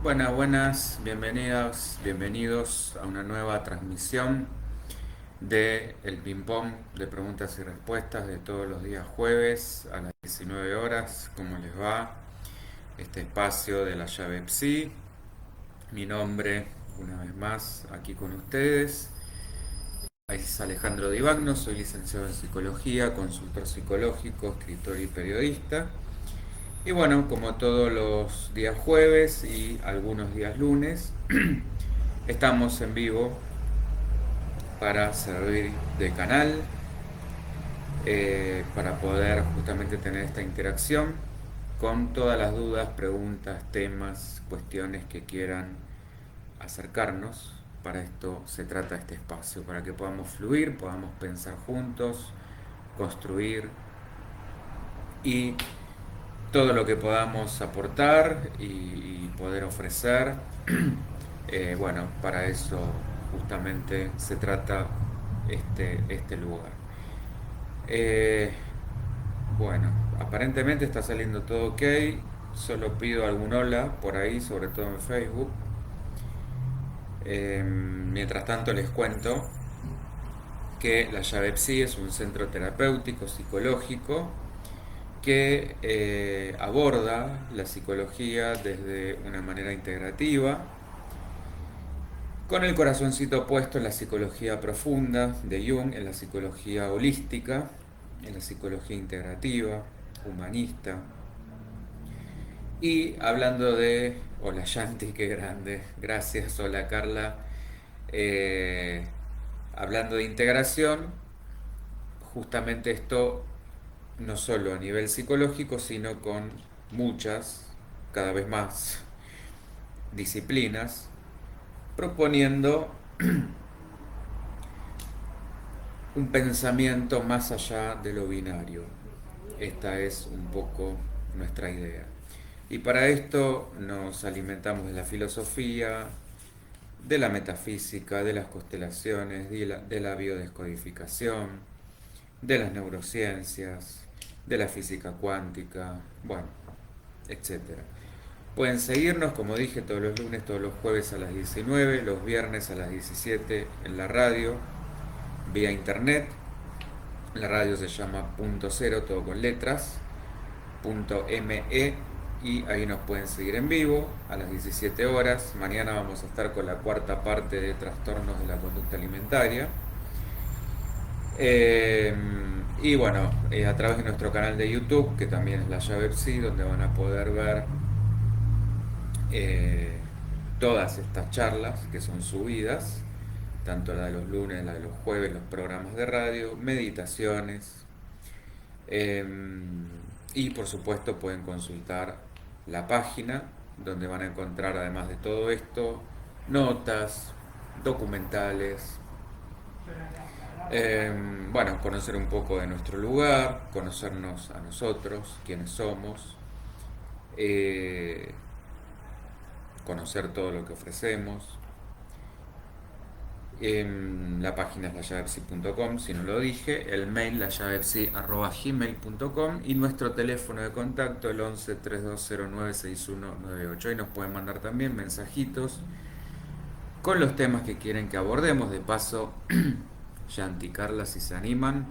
Buenas, bienvenidas, bienvenidos a una nueva transmisión de el ping pong de preguntas y respuestas de todos los días jueves a las 19 horas. ¿Cómo les va? Este espacio de la llave Psi. Mi nombre, una vez más, aquí con ustedes, es Alejandro Divagno, soy licenciado en psicología, consultor psicológico, escritor y periodista. Y bueno, como todos los días jueves y algunos días lunes, estamos en vivo para servir de canal, para poder justamente tener esta interacción con todas las dudas, preguntas, temas, cuestiones que quieran acercarnos. Para esto se trata este espacio, para que podamos fluir, podamos pensar juntos, construir y todo lo que podamos aportar y poder ofrecer. Bueno, para eso justamente se trata este lugar. Eh, bueno, aparentemente está saliendo todo ok. Solo pido algún hola por ahí, sobre todo en Facebook. Mientras tanto les cuento que la llave Psi es un centro terapéutico psicológico que aborda la psicología desde una manera integrativa, con el corazoncito puesto en la psicología profunda de Jung, en la psicología holística, en la psicología integrativa, humanista. Y hablando de... Hola Yanti, qué grande. Gracias, hola Carla. Eh, Hablando de integración, justamente esto no solo a nivel psicológico, sino con muchas, cada vez más, disciplinas, proponiendo un pensamiento más allá de lo binario. Esta es un poco nuestra idea. Y para esto nos alimentamos de la filosofía, de la metafísica, de las constelaciones, de la biodescodificación, de las neurociencias, de la física cuántica, bueno, etcétera. Pueden seguirnos, como dije, todos los lunes, todos los jueves a las 19, los viernes a las 17 en la radio, vía internet. La radio se llama Punto Cero, todo con letras, .me, y ahí nos pueden seguir en vivo a las 17 horas. Mañana vamos a estar con la cuarta parte de trastornos de la conducta alimentaria. Eh, y bueno, a través de nuestro canal de YouTube, que también es La Llave Psi, donde van a poder ver eh, todas estas charlas que son subidas, tanto la de los lunes, la de los jueves, los programas de radio, meditaciones, eh, y por supuesto pueden consultar la página donde van a encontrar, además de todo esto, notas, documentales, eh, bueno, conocer un poco de nuestro lugar, conocernos a nosotros, quiénes somos, eh, conocer todo lo que ofrecemos. La página es layavepsi.com, si no lo dije, el mail layavepsi@gmail.com y nuestro teléfono de contacto el 11 3209 6198. Ahí nos pueden mandar también mensajitos con los temas que quieren que abordemos. De paso, Yanti y Carla, si se animan,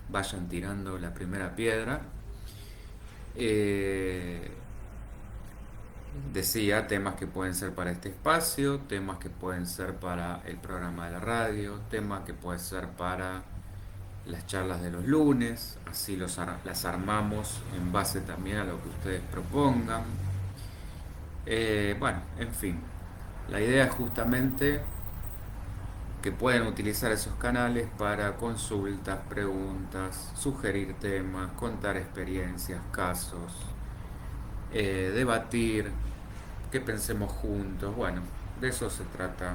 vayan tirando la primera piedra. Eh, Decía, temas que pueden ser para este espacio, temas que pueden ser para el programa de la radio, temas que pueden ser para las charlas de los lunes, así las armamos en base también a lo que ustedes propongan. Bueno, en fin, la idea es justamente que puedan utilizar esos canales para consultas, preguntas, sugerir temas, contar experiencias, casos, debatir, que pensemos juntos. Bueno, de eso se trata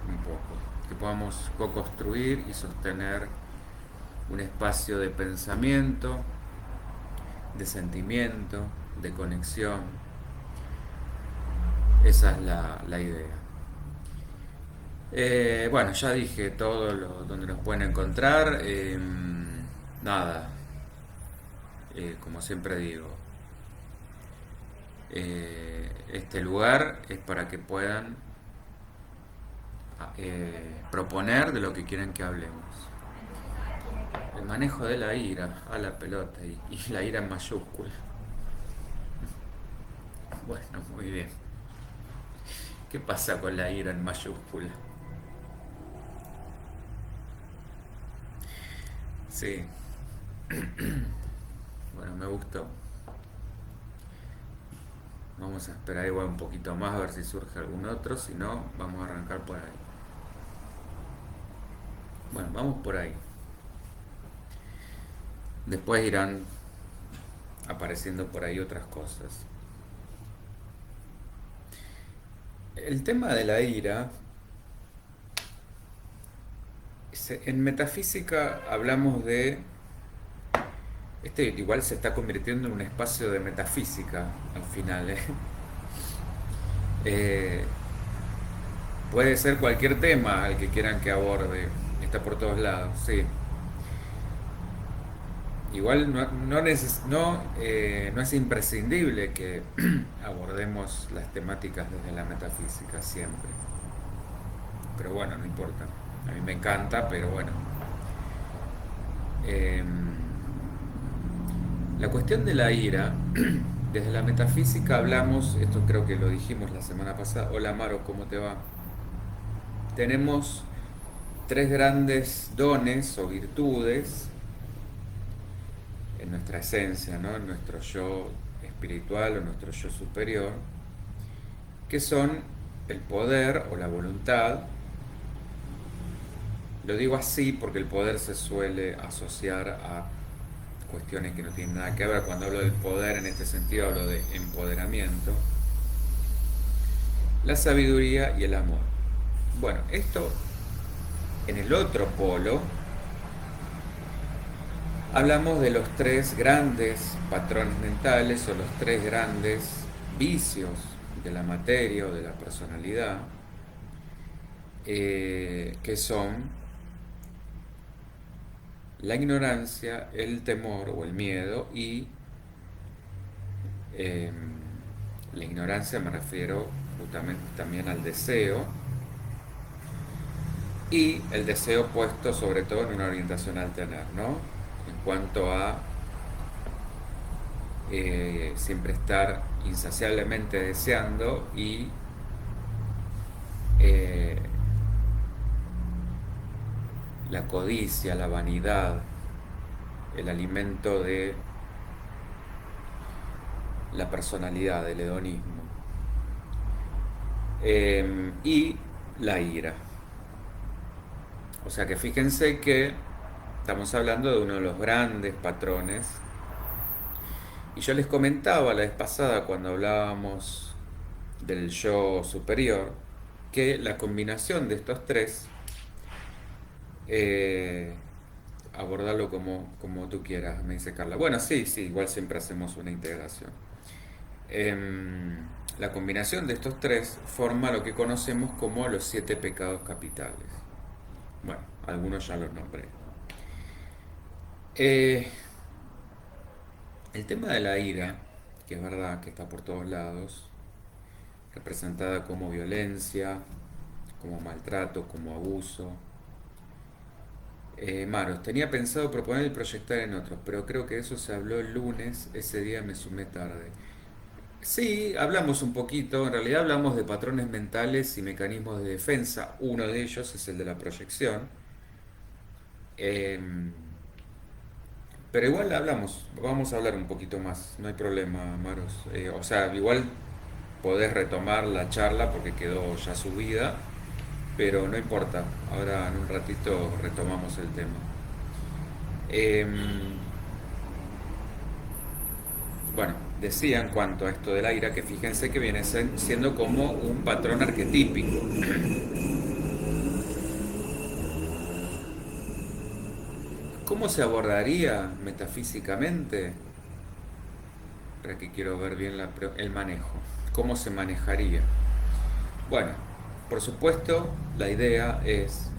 un poco, que podamos co-construir y sostener un espacio de pensamiento, de sentimiento, de conexión. Esa es la idea. Bueno, ya dije todo donde nos pueden encontrar. Nada, como siempre digo, este lugar es para que puedan proponer de lo que quieren que hablemos. El manejo de la ira, a la pelota, y la ira en mayúscula. Bueno, muy bien. ¿Qué pasa con la ira en mayúscula? Sí, bueno, me gustó. Vamos a esperar igual un poquito más a ver si surge algún otro, si no, vamos a arrancar por ahí. Bueno, vamos por ahí. Después irán apareciendo por ahí otras cosas. El tema de la ira, en metafísica hablamos de, este igual se está convirtiendo en un espacio de metafísica al final, ¿eh? Eh, Puede ser cualquier tema al que quieran que aborde, está por todos lados, sí. Igual no es imprescindible que abordemos las temáticas desde la metafísica siempre. Pero bueno, no importa. A mí me encanta, pero bueno. Eh, la cuestión de la ira, desde la metafísica hablamos, esto creo que lo dijimos la semana pasada. Hola Maro, ¿cómo te va? Tenemos tres grandes dones o virtudes en nuestra esencia, ¿no? En nuestro yo espiritual o nuestro yo superior, que son el poder o la voluntad. Lo digo así porque el poder se suele asociar a cuestiones que no tienen nada que ver. Cuando hablo del poder en este sentido hablo de empoderamiento, la sabiduría y el amor. Bueno, esto en el otro polo hablamos de los tres grandes patrones mentales o los tres grandes vicios de la materia o de la personalidad, que son la ignorancia, el temor o el miedo y eh, la ignorancia me refiero justamente también al deseo y el deseo puesto sobre todo en una orientación al tener, ¿no? En cuanto a siempre estar insaciablemente deseando y eh, la codicia, la vanidad, el alimento de la personalidad, del hedonismo, y la ira. O sea que fíjense que estamos hablando de uno de los grandes patrones. Y yo les comentaba la vez pasada cuando hablábamos del yo superior, que la combinación de estos tres, eh, abordarlo como tú quieras, me dice Carla. Bueno, sí, sí, igual siempre hacemos una integración. La combinación de estos tres forma lo que conocemos como los 7 pecados capitales. Bueno, algunos ya los nombré. Eh, el tema de la ira, que es verdad que está por todos lados, representada como violencia, como maltrato, como abuso. Maros, tenía pensado proponer y proyectar en otros, pero creo que eso se habló el lunes, ese día me sumé tarde. Sí, hablamos un poquito, en realidad hablamos de patrones mentales y mecanismos de defensa, uno de ellos es el de la proyección. Em, pero igual hablamos, vamos a hablar un poquito más, no hay problema, Maros. O sea, igual podés retomar la charla porque quedó ya subida, pero no importa, ahora en un ratito retomamos el tema. Em, bueno, decía en cuanto a esto del aire que fíjense que viene siendo como un patrón arquetípico. ¿Cómo se abordaría metafísicamente? Para que quiero ver bien el manejo. ¿Cómo se manejaría? Bueno, por supuesto, la idea es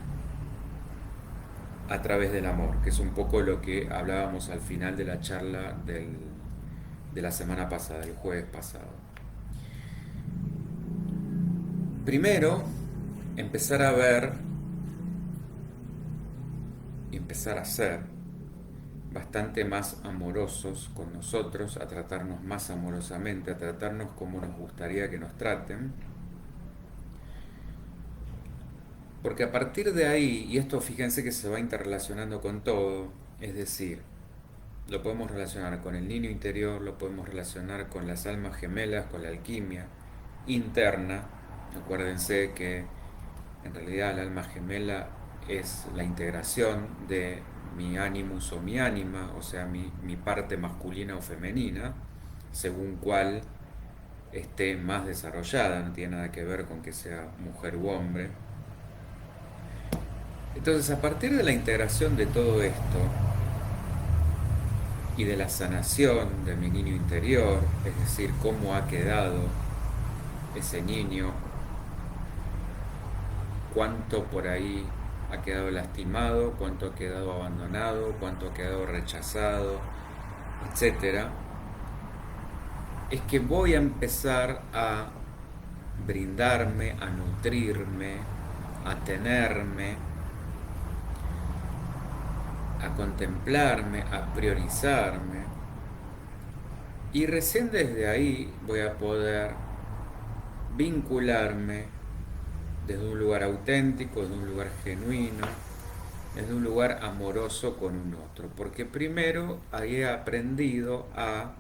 a través del amor, que es un poco lo que hablábamos al final de la charla de la semana pasada, el jueves pasado. Primero, empezar a ver y empezar a ser bastante más amorosos con nosotros, a tratarnos más amorosamente, a tratarnos como nos gustaría que nos traten. Porque a partir de ahí, y esto fíjense que se va interrelacionando con todo, es decir, lo podemos relacionar con el niño interior, lo podemos relacionar con las almas gemelas, con la alquimia interna. Acuérdense que en realidad el alma gemela es la integración de mi animus o mi ánima, o sea, mi parte masculina o femenina, según cuál esté más desarrollada, no tiene nada que ver con que sea mujer u hombre. Entonces, a partir de la integración de todo esto y de la sanación de mi niño interior, es decir, cómo ha quedado ese niño, cuánto por ahí ha quedado lastimado, cuánto ha quedado abandonado, cuánto ha quedado rechazado, etcétera, es que voy a empezar a brindarme, a nutrirme, a tenerme, a contemplarme, a priorizarme. Y recién desde ahí voy a poder vincularme desde un lugar auténtico, desde un lugar genuino, desde un lugar amoroso con un otro. Porque primero he aprendido a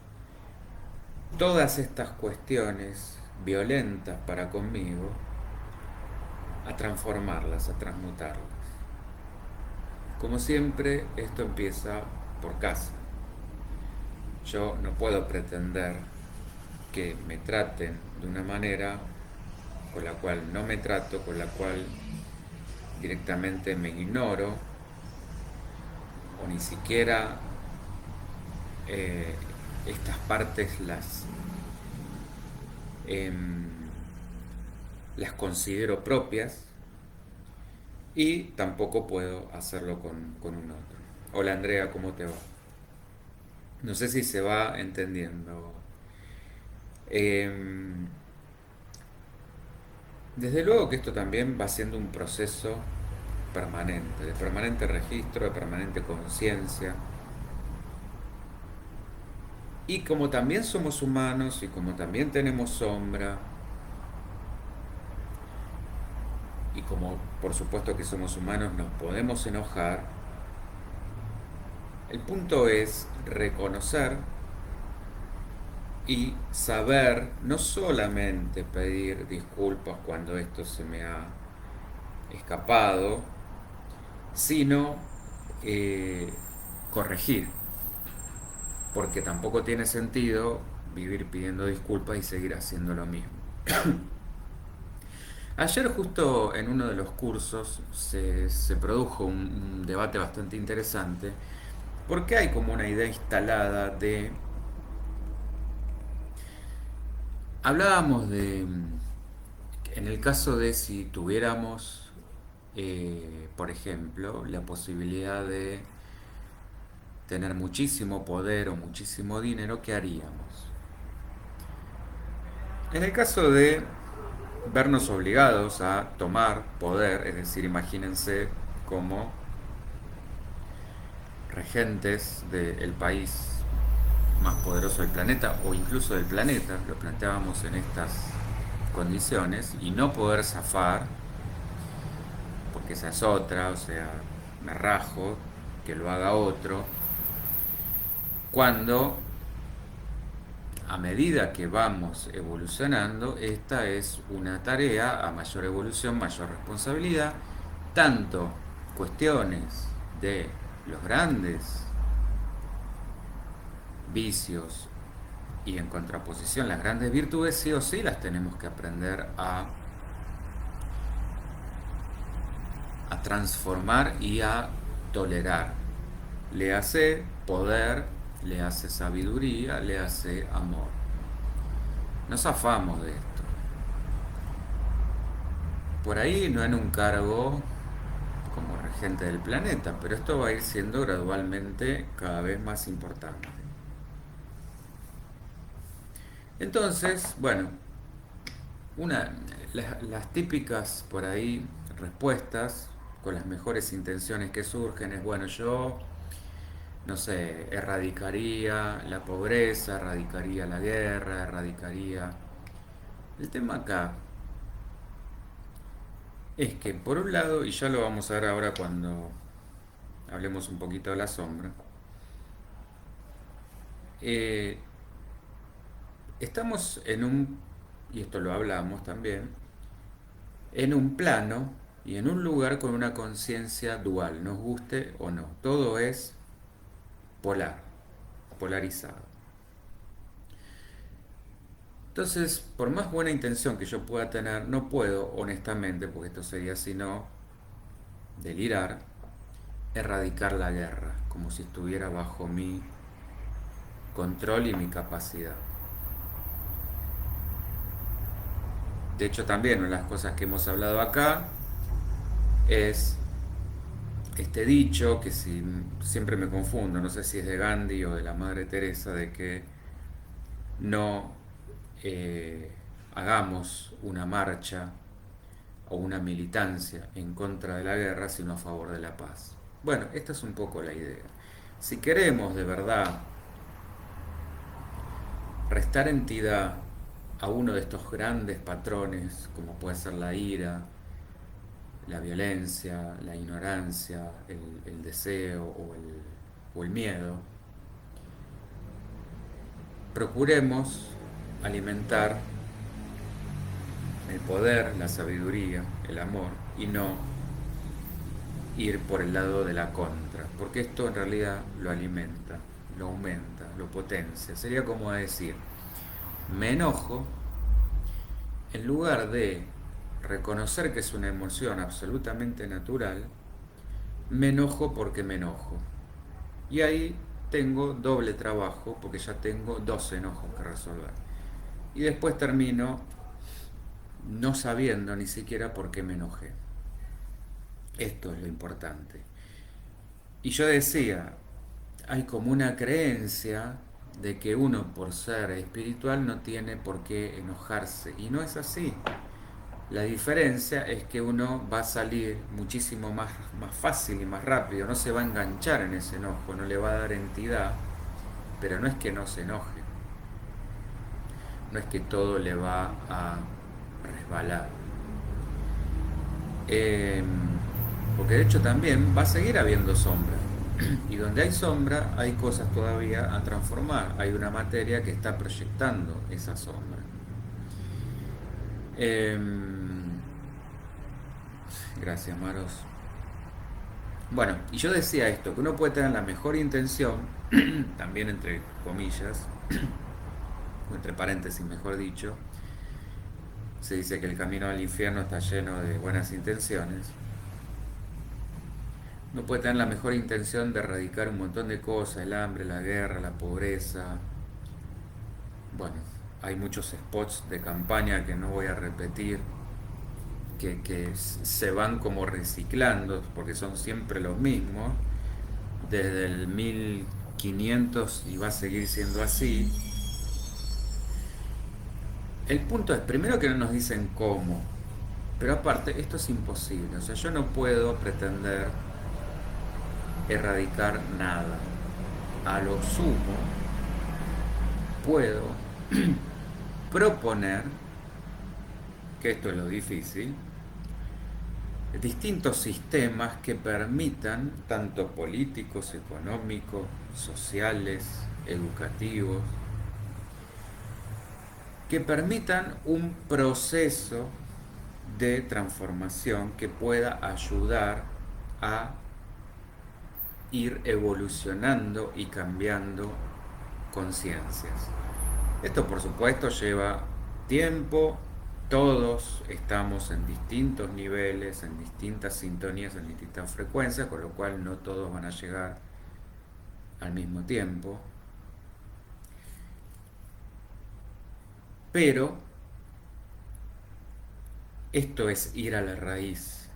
todas estas cuestiones violentas para conmigo, a transformarlas, a transmutarlas. Como siempre, esto empieza por casa. Yo no puedo pretender que me traten de una manera con la cual no me trato, con la cual directamente me ignoro, o ni siquiera estas partes las considero propias, y tampoco puedo hacerlo con un otro. Hola Andrea, ¿cómo te va? No sé si se va entendiendo. Em, Desde luego que esto también va siendo un proceso permanente, de permanente registro, de permanente conciencia. Y como también somos humanos y como también tenemos sombra, y como por supuesto que somos humanos nos podemos enojar, el punto es reconocer y saber no solamente pedir disculpas cuando esto se me ha escapado, sino corregir, porque tampoco tiene sentido vivir pidiendo disculpas y seguir haciendo lo mismo. Ayer justo en uno de los cursos se produjo un debate bastante interesante, porque hay como una idea instalada de... Hablábamos de, en el caso de si tuviéramos, por ejemplo, la posibilidad de tener muchísimo poder o muchísimo dinero, ¿qué haríamos? En el caso de vernos obligados a tomar poder, es decir, imagínense como regentes del país más poderoso del planeta o incluso del planeta, lo planteábamos en estas condiciones, y no poder zafar, porque esa es otra, o sea, me rajo, que lo haga otro, cuando a medida que vamos evolucionando, esta es una tarea a mayor evolución, mayor responsabilidad, tanto cuestiones de los grandes vicios y en contraposición las grandes virtudes, sí o sí las tenemos que aprender a transformar y a tolerar. Le hace poder, le hace sabiduría, le hace amor. Nos zafamos de esto. Por ahí no en un cargo como regente del planeta, pero esto va a ir siendo gradualmente cada vez más importante. Entonces, bueno, Las típicas por ahí respuestas con las mejores intenciones que surgen es, bueno, yo, no sé, erradicaría la pobreza, erradicaría la guerra, erradicaría... El tema acá es que, por un lado, y ya lo vamos a ver ahora cuando hablemos un poquito de la sombra, eh, estamos en un, y esto lo hablamos también, en un plano y en un lugar con una conciencia dual, nos guste o no. Todo es polar, polarizado. Entonces, por más buena intención que yo pueda tener, no puedo, honestamente, porque esto sería sino delirar, erradicar la guerra, como si estuviera bajo mi control y mi capacidad. De hecho, también una de las cosas que hemos hablado acá es este dicho que si, siempre me confundo, no sé si es de Gandhi o de la Madre Teresa, de que no eh, hagamos una marcha o una militancia en contra de la guerra, sino a favor de la paz. Bueno, esta es un poco la idea. Si queremos de verdad restar entidad a uno de estos grandes patrones, como puede ser la ira, la violencia, la ignorancia, el deseo o el miedo, procuremos alimentar el poder, la sabiduría, el amor y no ir por el lado de la contra, porque esto en realidad lo alimenta, lo aumenta, lo potencia. Sería como decir, me enojo, en lugar de reconocer que es una emoción absolutamente natural, me enojo porque me enojo. Y ahí tengo doble trabajo porque ya tengo dos enojos que resolver. Y después termino no sabiendo ni siquiera por qué me enojé. Esto es lo importante. Y yo decía, hay como una creencia de que uno por ser espiritual no tiene por qué enojarse. Y no es así. La diferencia es que uno va a salir muchísimo más fácil y más rápido, no se va a enganchar en ese enojo, no le va a dar entidad, pero no es que no se enoje, no es que todo le va a resbalar. Eh, Porque de hecho también va a seguir habiendo sombra. Y donde hay sombra hay cosas todavía a transformar, hay una materia que está proyectando esa sombra. Eh, gracias, Maros. Bueno, y yo decía esto, que uno puede tener la mejor intención, también entre comillas, o entre paréntesis mejor dicho, se dice que el camino al infierno está lleno de buenas intenciones. Uno puede tener la mejor intención de erradicar un montón de cosas, el hambre, la guerra, la pobreza. Bueno, hay muchos spots de campaña que no voy a repetir, que se van como reciclando, porque son siempre los mismos, desde el 1500 y va a seguir siendo así. El punto es, primero que no nos dicen cómo, pero aparte, esto es imposible, o sea, yo no puedo pretender erradicar nada. A lo sumo, puedo proponer, que esto es lo difícil, distintos sistemas que permitan, tanto políticos, económicos, sociales, educativos, que permitan un proceso de transformación que pueda ayudar a ir evolucionando y cambiando conciencias. Esto por supuesto lleva tiempo, todos estamos en distintos niveles, en distintas sintonías, en distintas frecuencias, con lo cual no todos van a llegar al mismo tiempo. Pero esto es ir a la raíz.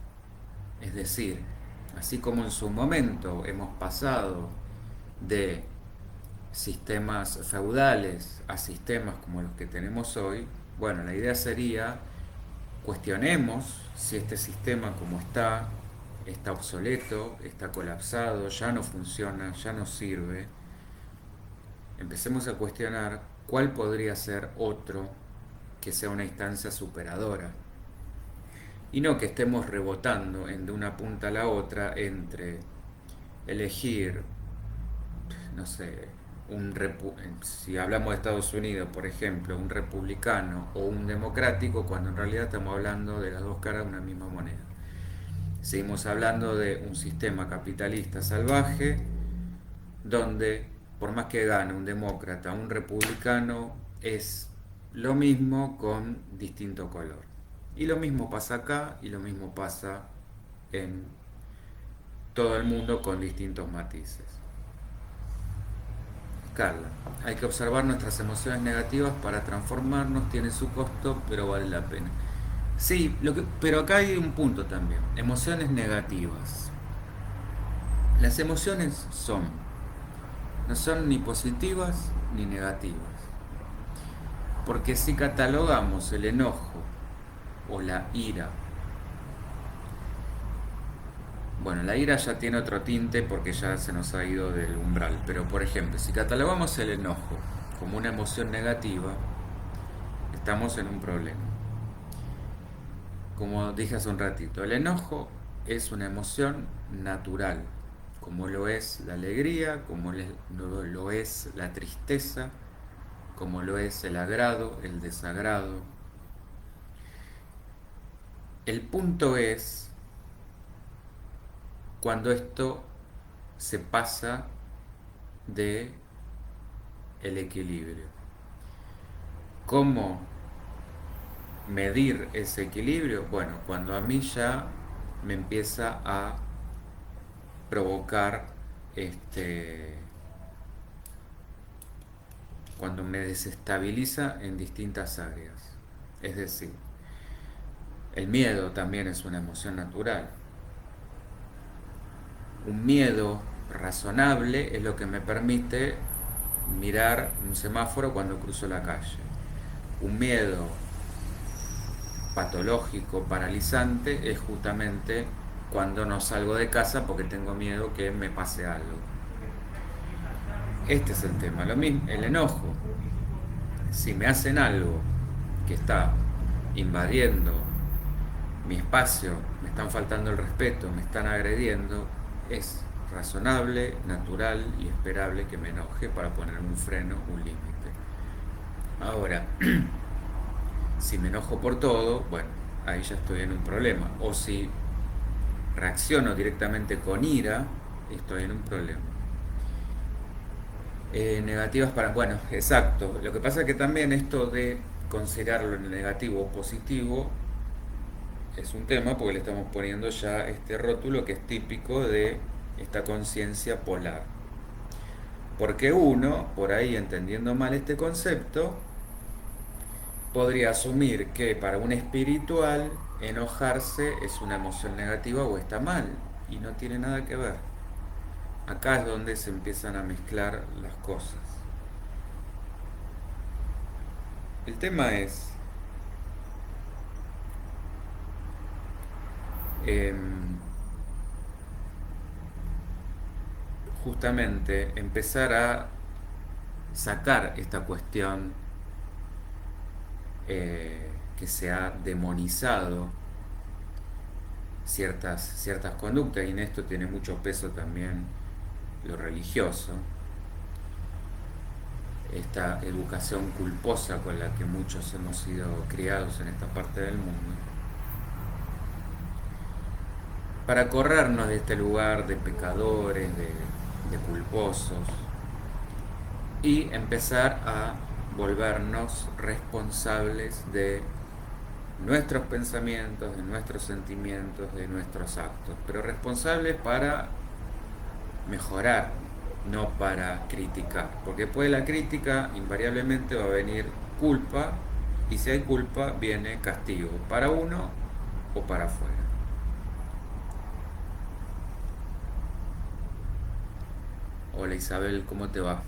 Es decir, así como en su momento hemos pasado de sistemas feudales a sistemas como los que tenemos hoy, bueno, la idea sería cuestionemos si este sistema como está obsoleto, está colapsado, ya no funciona, ya no sirve. Empecemos a cuestionar cuál podría ser otro que sea una instancia superadora. Y no que estemos rebotando de una punta a la otra entre elegir, no sé, si hablamos de Estados Unidos, por ejemplo, un republicano o un democrático, cuando en realidad estamos hablando de las dos caras de una misma moneda. Seguimos hablando de un sistema capitalista salvaje, donde por más que gane un demócrata o un republicano, es lo mismo con distinto color. Y lo mismo pasa acá y lo mismo pasa en todo el mundo con distintos matices. Carla, hay que observar nuestras emociones negativas para transformarnos, tiene su costo, pero vale la pena. Sí, pero acá hay un punto también, emociones negativas. Las emociones no son ni positivas ni negativas. Porque si catalogamos el enojo o la ira, bueno, la ira ya tiene otro tinte porque ya se nos ha ido del umbral, pero por ejemplo, si catalogamos el enojo como una emoción negativa, estamos en un problema. Como dije hace un ratito, el enojo es una emoción natural, como lo es la alegría, como lo es la tristeza, como lo es el agrado, el desagrado. El punto es cuando esto se pasa de el equilibrio. ¿Cómo medir ese equilibrio? Bueno, cuando a mí ya me empieza a provocar cuando me desestabiliza en distintas áreas. Es decir, el miedo también es una emoción natural. Un miedo razonable es lo que me permite mirar un semáforo cuando cruzo la calle. Un miedo patológico, paralizante, es justamente cuando no salgo de casa porque tengo miedo que me pase algo. Este es el tema, lo mismo, el enojo. Si me hacen algo que está invadiendo mi espacio, me están faltando el respeto, me están agrediendo, es razonable, natural y esperable que me enoje para poner un freno, un límite. Ahora, si me enojo por todo, bueno, ahí ya estoy en un problema. O si reacciono directamente con ira, estoy en un problema. Negativas para... Bueno, exacto. Lo que pasa es que también esto de considerarlo negativo o positivo es un tema porque le estamos poniendo ya este rótulo que es típico de esta conciencia polar. Porque uno, por ahí entendiendo mal este concepto, podría asumir que para un espiritual enojarse es una emoción negativa o está mal, y no tiene nada que ver. Acá es donde se empiezan a mezclar las cosas. El tema es justamente empezar a sacar esta cuestión que se ha demonizado ciertas conductas, y en esto tiene mucho peso también lo religioso, esta educación culposa con la que muchos hemos sido criados en esta parte del mundo, para corrernos de este lugar de pecadores, de culposos, y empezar a volvernos responsables de nuestros pensamientos, de nuestros sentimientos, de nuestros actos, pero responsables para mejorar, no para criticar, porque después de la crítica invariablemente va a venir culpa, y si hay culpa viene castigo, para uno o para afuera. Hola Isabel, ¿cómo te va?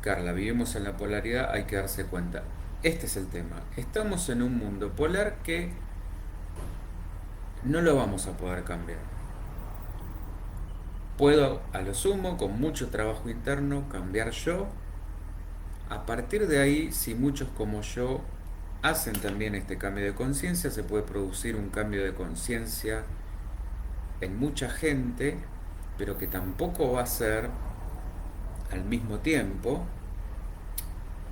Carla, vivimos en la polaridad, hay que darse cuenta. este es el tema. Estamos en un mundo polar que no lo vamos a poder cambiar. Puedo, a lo sumo, con mucho trabajo interno, cambiar yo. A partir de ahí, si muchos como yo hacen también este cambio de conciencia, se puede producir un cambio de conciencia en mucha gente, pero que tampoco va a ser al mismo tiempo,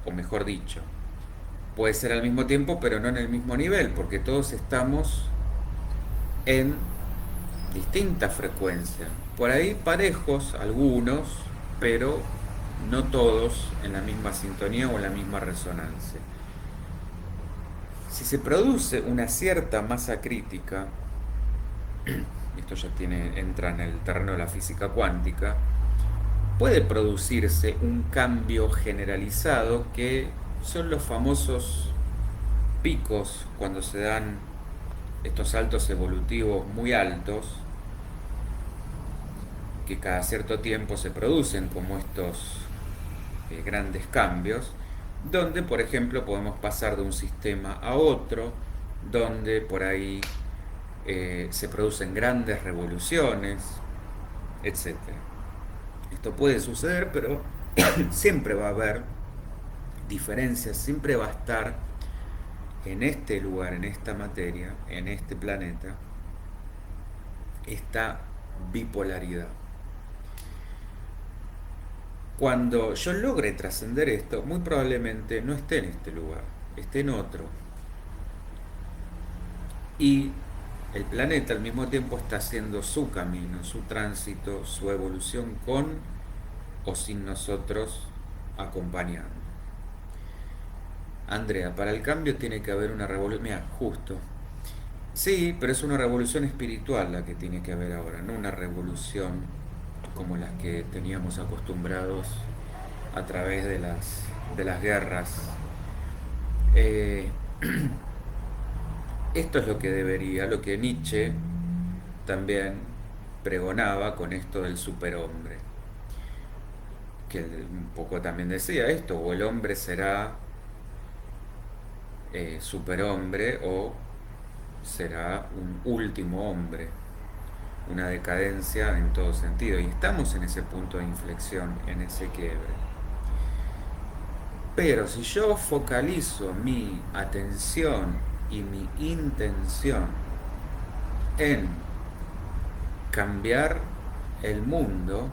o mejor dicho, puede ser al mismo tiempo, pero no en el mismo nivel, porque todos estamos en distintas frecuencias. Por ahí parejos algunos, pero no todos en la misma sintonía o en la misma resonancia. Si se produce una cierta masa crítica, esto ya entra en el terreno de la física cuántica, puede producirse un cambio generalizado que son los famosos picos cuando se dan estos saltos evolutivos muy altos, que cada cierto tiempo se producen como estos grandes cambios, donde por ejemplo podemos pasar de un sistema a otro, donde por ahí se producen grandes revoluciones, etcétera. Esto puede suceder, pero siempre va a haber diferencias, siempre va a estar en este lugar, en esta materia, en este planeta, esta bipolaridad. Cuando yo logre trascender esto, muy probablemente no esté en este lugar, esté en otro. Y el planeta al mismo tiempo está haciendo su camino, su tránsito, su evolución con o sin nosotros acompañando. Andrea, para el cambio tiene que haber una revolución. Mira, justo. Sí, pero es una revolución espiritual la que tiene que haber ahora, no una revolución como las que teníamos acostumbrados a través de las guerras. Eh, Esto es lo que debería, lo que Nietzsche también pregonaba con esto del superhombre, que un poco también decía esto, o el hombre será superhombre o será un último hombre, una decadencia en todo sentido, y estamos en ese punto de inflexión, en ese quiebre. Pero si yo focalizo mi atención y mi intención en cambiar el mundo,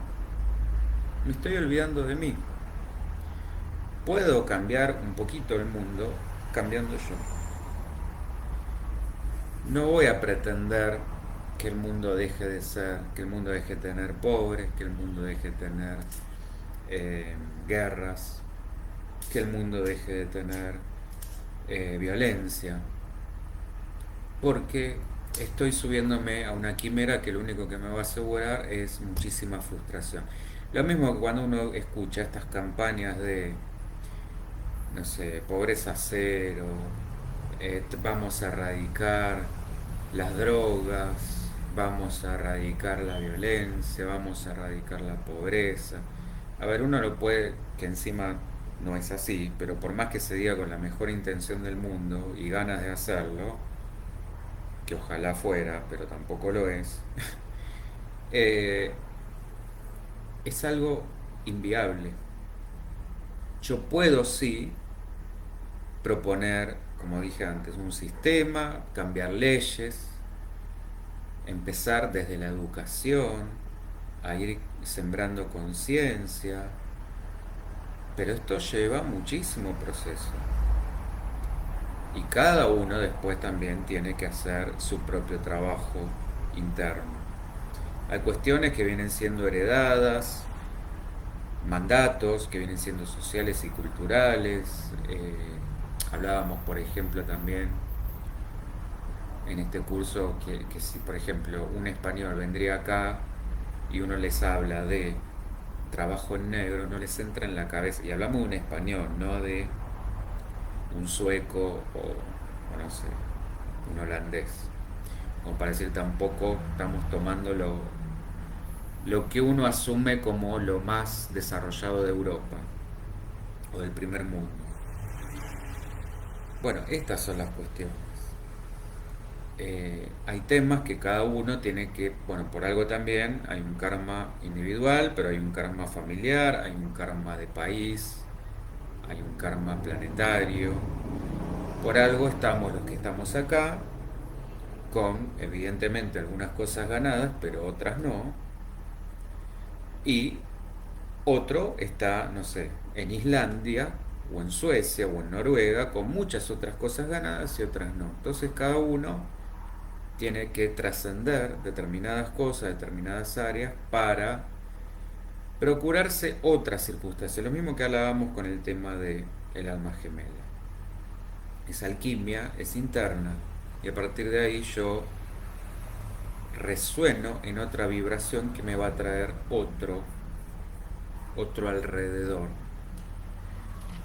me estoy olvidando de mí. Puedo cambiar un poquito el mundo cambiando yo. No voy a pretender que el mundo deje de ser, que el mundo deje de tener pobres, que el mundo deje de tener guerras, que el mundo deje de tener violencia, porque estoy subiéndome a una quimera que lo único que me va a asegurar es muchísima frustración. Lo mismo que cuando uno escucha estas campañas de, no sé, pobreza cero, vamos a erradicar las drogas, vamos a erradicar la violencia, vamos a erradicar la pobreza. A ver, uno lo puede, que encima no es así, pero por más que se diga con la mejor intención del mundo y ganas de hacerlo, que ojalá fuera, pero tampoco lo eh, es algo inviable. Yo puedo sí proponer, como dije antes, un sistema, cambiar leyes, empezar desde la educación, a ir sembrando conciencia, pero esto lleva muchísimo proceso. Y cada uno después también tiene que hacer su propio trabajo interno. Hay cuestiones que vienen siendo heredadas, mandatos que vienen siendo sociales y culturales. Hablábamos, por ejemplo, también en este curso que si, por ejemplo, un español vendría acá y uno les habla de trabajo en negro, no les entra en la cabeza. Y hablamos de un español, no de un sueco o no sé, un holandés. Como para decir, tampoco estamos tomando lo que uno asume como lo más desarrollado de Europa o del primer mundo. Bueno, estas son las cuestiones. Hay temas que cada uno tiene que, bueno, por algo también hay un karma individual, pero hay un karma familiar, hay un karma de país, hay un karma planetario. Por algo estamos los que estamos acá, con evidentemente algunas cosas ganadas, pero otras no. Y otro está, no sé, en Islandia, o en Suecia, o en Noruega, con muchas otras cosas ganadas y otras no. Entonces cada uno tiene que trascender determinadas cosas, determinadas áreas, para procurarse otras circunstancias. Lo mismo que hablábamos con el tema de el alma gemela. Esa alquimia es interna y a partir de ahí yo resueno en otra vibración que me va a traer otro alrededor.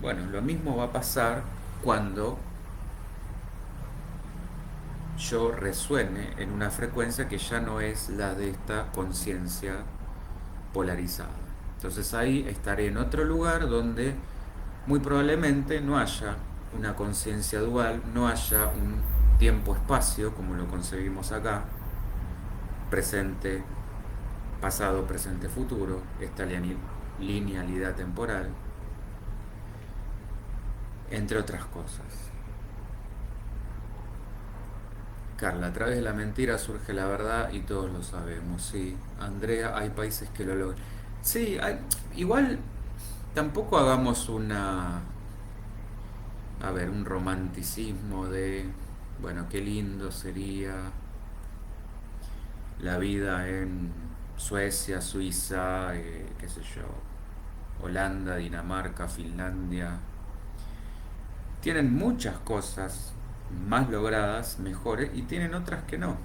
Bueno, lo mismo va a pasar cuando yo resuene en una frecuencia que ya no es la de esta conciencia polarizada. Entonces ahí estaré en otro lugar donde muy probablemente no haya una conciencia dual, no haya un tiempo-espacio como lo concebimos acá, presente, pasado, presente, futuro, esta linealidad temporal, entre otras cosas. Carla, a través de la mentira surge la verdad y todos lo sabemos, sí. Andrea, hay países que lo logran. Sí, igual tampoco hagamos un romanticismo de, bueno, qué lindo sería la vida en Suecia, Suiza, qué sé yo, Holanda, Dinamarca, Finlandia. Tienen muchas cosas más logradas, mejores, y tienen otras que no.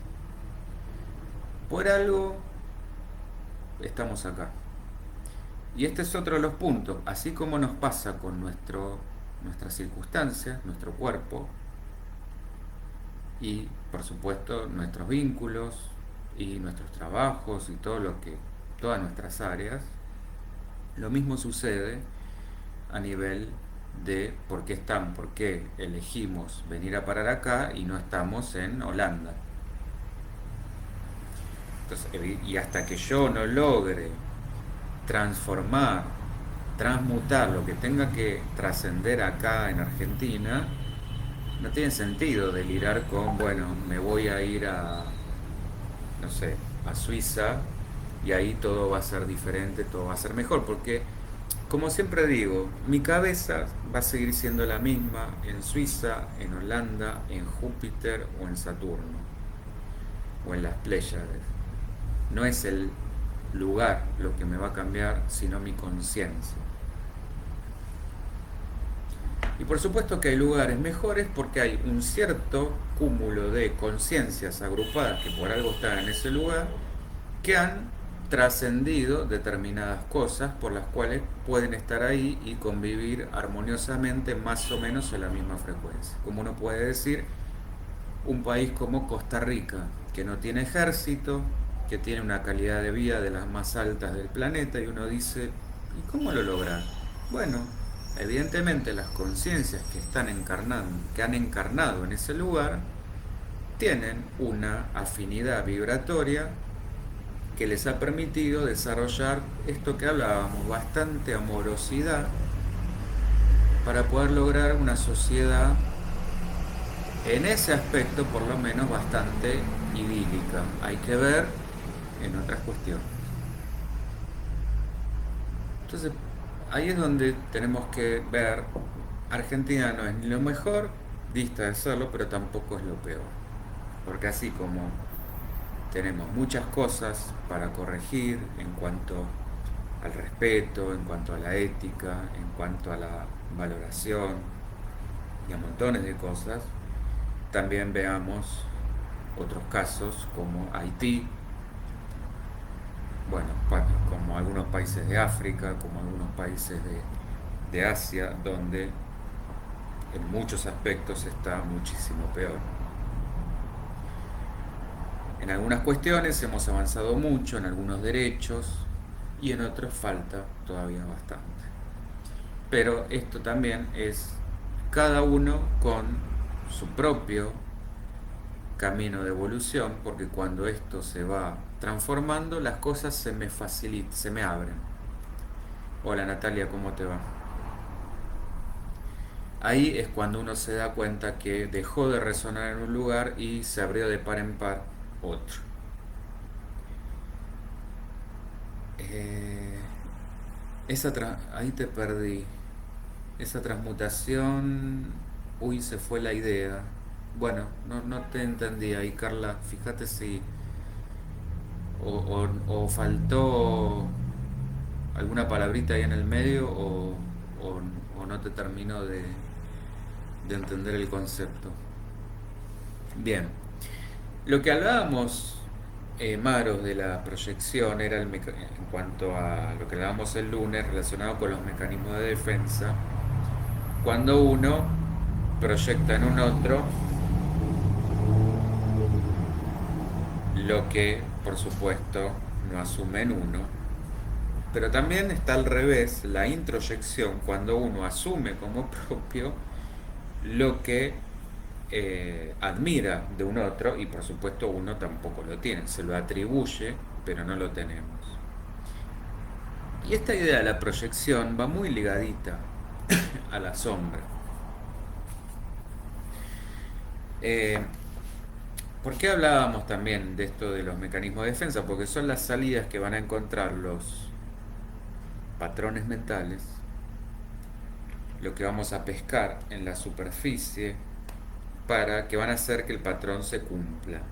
Por algo estamos acá. Y este es otro de los puntos, así como nos pasa con nuestras circunstancias, nuestro cuerpo y por supuesto nuestros vínculos y nuestros trabajos y todas nuestras áreas, lo mismo sucede a nivel de por qué elegimos venir a parar acá y no estamos en Holanda. Entonces, y hasta que yo no logre transformar, transmutar lo que tenga que trascender acá en Argentina, no tiene sentido delirar con, bueno, me voy a ir a, no sé, a Suiza y ahí todo va a ser diferente, todo va a ser mejor, porque, como siempre digo, mi cabeza va a seguir siendo la misma en Suiza, en Holanda, en Júpiter o en Saturno, o en las Pléyades. No es el lugar lo que me va a cambiar, sino mi conciencia. Y por supuesto que hay lugares mejores porque hay un cierto cúmulo de conciencias agrupadas que por algo están en ese lugar, que han trascendido determinadas cosas por las cuales pueden estar ahí y convivir armoniosamente más o menos en la misma frecuencia. Como uno puede decir, un país como Costa Rica, que no tiene ejército, que tiene una calidad de vida de las más altas del planeta, y uno dice, ¿y cómo lo logran? Bueno, evidentemente las conciencias que han encarnado en ese lugar, tienen una afinidad vibratoria que les ha permitido desarrollar esto que hablábamos, bastante amorosidad, para poder lograr una sociedad en ese aspecto por lo menos bastante idílica. Hay que ver en otras cuestiones. Entonces, ahí es donde tenemos que ver, Argentina no es ni lo mejor, dista de serlo, pero tampoco es lo peor. Porque así como tenemos muchas cosas para corregir en cuanto al respeto, en cuanto a la ética, en cuanto a la valoración y a montones de cosas, también veamos otros casos como Haití, bueno, como algunos países de África, como algunos países de Asia, donde en muchos aspectos está muchísimo peor. En algunas cuestiones hemos avanzado mucho, en algunos derechos, y en otros falta todavía bastante. Pero esto también es cada uno con su propio camino de evolución, porque cuando esto se va transformando, las cosas se me facilitan, se me abren. Hola Natalia, ¿cómo te va? Ahí es cuando uno se da cuenta que dejó de resonar en un lugar y se abrió de par en par otro. Eh, ahí te perdí. Esa transmutación, uy, se fue la idea. Bueno, no te entendí ahí, Carla. Fíjate si o faltó alguna palabrita ahí en el medio o no te termino de entender el concepto. Bien, lo que hablábamos, Maros, de la proyección era en cuanto a lo que hablábamos el lunes relacionado con los mecanismos de defensa, cuando uno proyecta en un otro lo que, por supuesto, no asume en uno. Pero también está al revés, la introyección, cuando uno asume como propio lo que admira de un otro y por supuesto uno tampoco lo tiene, se lo atribuye, pero no lo tenemos. Y esta idea de la proyección va muy ligadita a la sombra. Eh, ¿Por qué hablábamos también de esto de los mecanismos de defensa? Porque son las salidas que van a encontrar los patrones mentales, lo que vamos a pescar en la superficie para que van a hacer que el patrón se cumpla.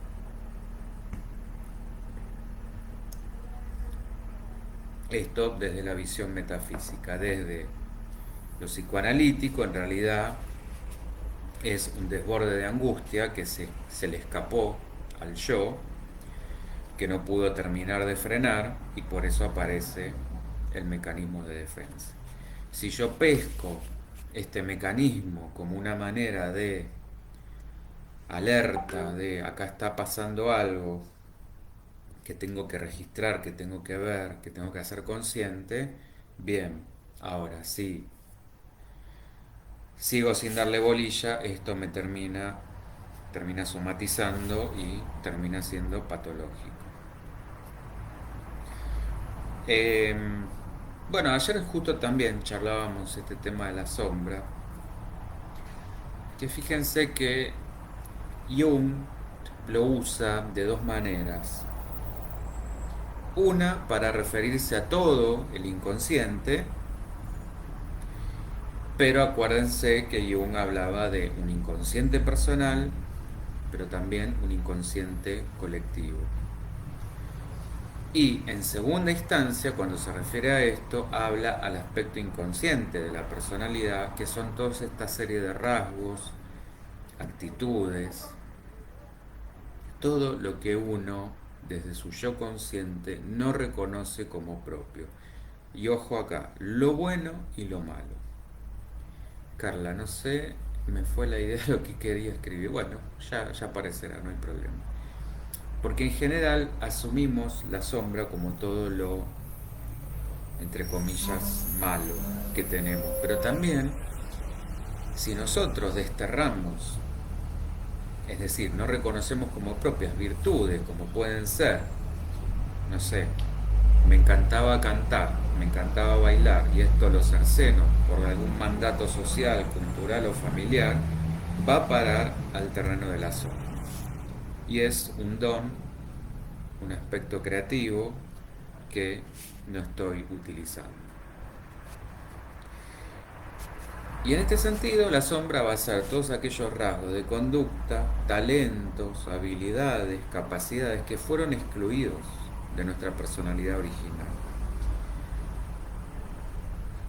Esto desde la visión metafísica, desde lo psicoanalítico, en realidad es un desborde de angustia que se le escapó al yo, que no pudo terminar de frenar y por eso aparece el mecanismo de defensa. Si yo pesco este mecanismo como una manera de alerta, de acá está pasando algo que tengo que registrar, que tengo que ver, que tengo que hacer consciente, bien, ahora sí, sigo sin darle bolilla, esto me termina somatizando y termina siendo patológico. Eh, bueno, ayer justo también charlábamos este tema de la sombra, que fíjense que Jung lo usa de dos maneras. Una para referirse a todo el inconsciente, pero acuérdense que Jung hablaba de un inconsciente personal, pero también un inconsciente colectivo. Y en segunda instancia, cuando se refiere a esto, habla al aspecto inconsciente de la personalidad, que son toda esta serie de rasgos, actitudes, todo lo que uno, desde su yo consciente, no reconoce como propio. Y ojo acá, lo bueno y lo malo. Carla, no sé, me fue la idea de lo que quería escribir. Bueno, ya aparecerá, no hay problema. Porque en general asumimos la sombra como todo lo, entre comillas, malo que tenemos. Pero también, si nosotros desterramos, es decir, no reconocemos como propias virtudes, como pueden ser, no sé, me encantaba cantar, me encantaba bailar, y esto lo cerceno por algún mandato social, cultural o familiar, va a parar al terreno de la sombra. Y es un don, un aspecto creativo que no estoy utilizando. Y en este sentido, la sombra va a ser todos aquellos rasgos de conducta, talentos, habilidades, capacidades que fueron excluidos de nuestra personalidad original.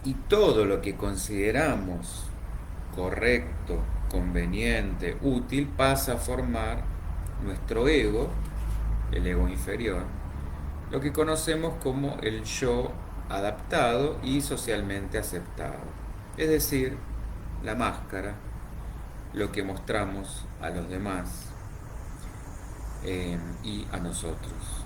Y todo lo que consideramos correcto, conveniente, útil, pasa a formar nuestro ego, el ego inferior, lo que conocemos como el yo adaptado y socialmente aceptado. Es decir, la máscara, lo que mostramos a los demás y a nosotros.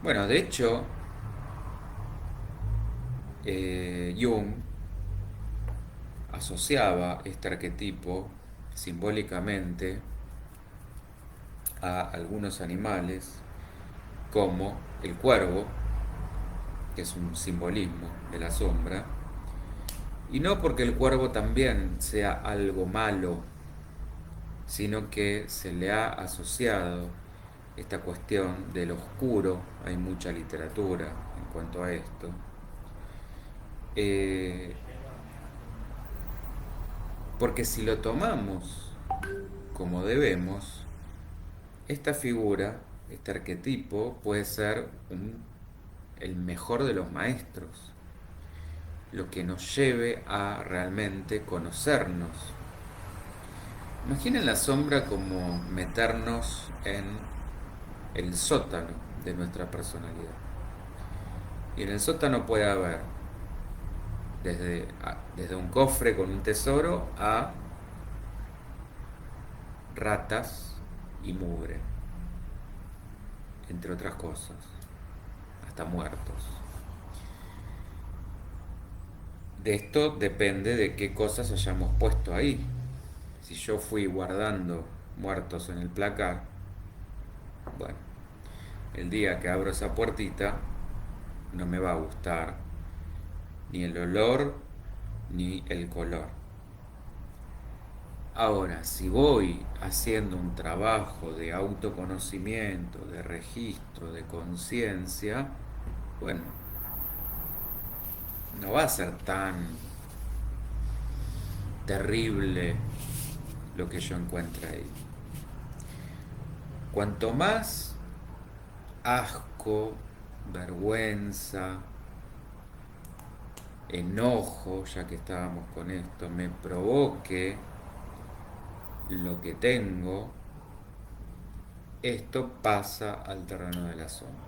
Bueno, de hecho, Jung asociaba este arquetipo simbólicamente a algunos animales como el cuervo, que es un simbolismo de la sombra, y no porque el cuervo también sea algo malo, sino que se le ha asociado esta cuestión del oscuro. Hay mucha literatura en cuanto a esto. Eh, Porque si lo tomamos como debemos, esta figura, este arquetipo, puede ser el mejor de los maestros, lo que nos lleve a realmente conocernos. Imaginen la sombra como meternos en el sótano de nuestra personalidad. Y en el sótano puede haber desde un cofre con un tesoro a ratas y mugre, entre otras cosas, hasta muertos. De esto depende de qué cosas hayamos puesto ahí. Si yo fui guardando muertos en el placar, bueno, el día que abro esa puertita no me va a gustar ni el olor ni el color. Ahora, si voy haciendo un trabajo de autoconocimiento, de registro, de conciencia, bueno, no va a ser tan terrible lo que yo encuentre ahí. Cuanto más asco, vergüenza, enojo, ya que estábamos con esto, me provoque lo que tengo, esto pasa al terreno de la sombra.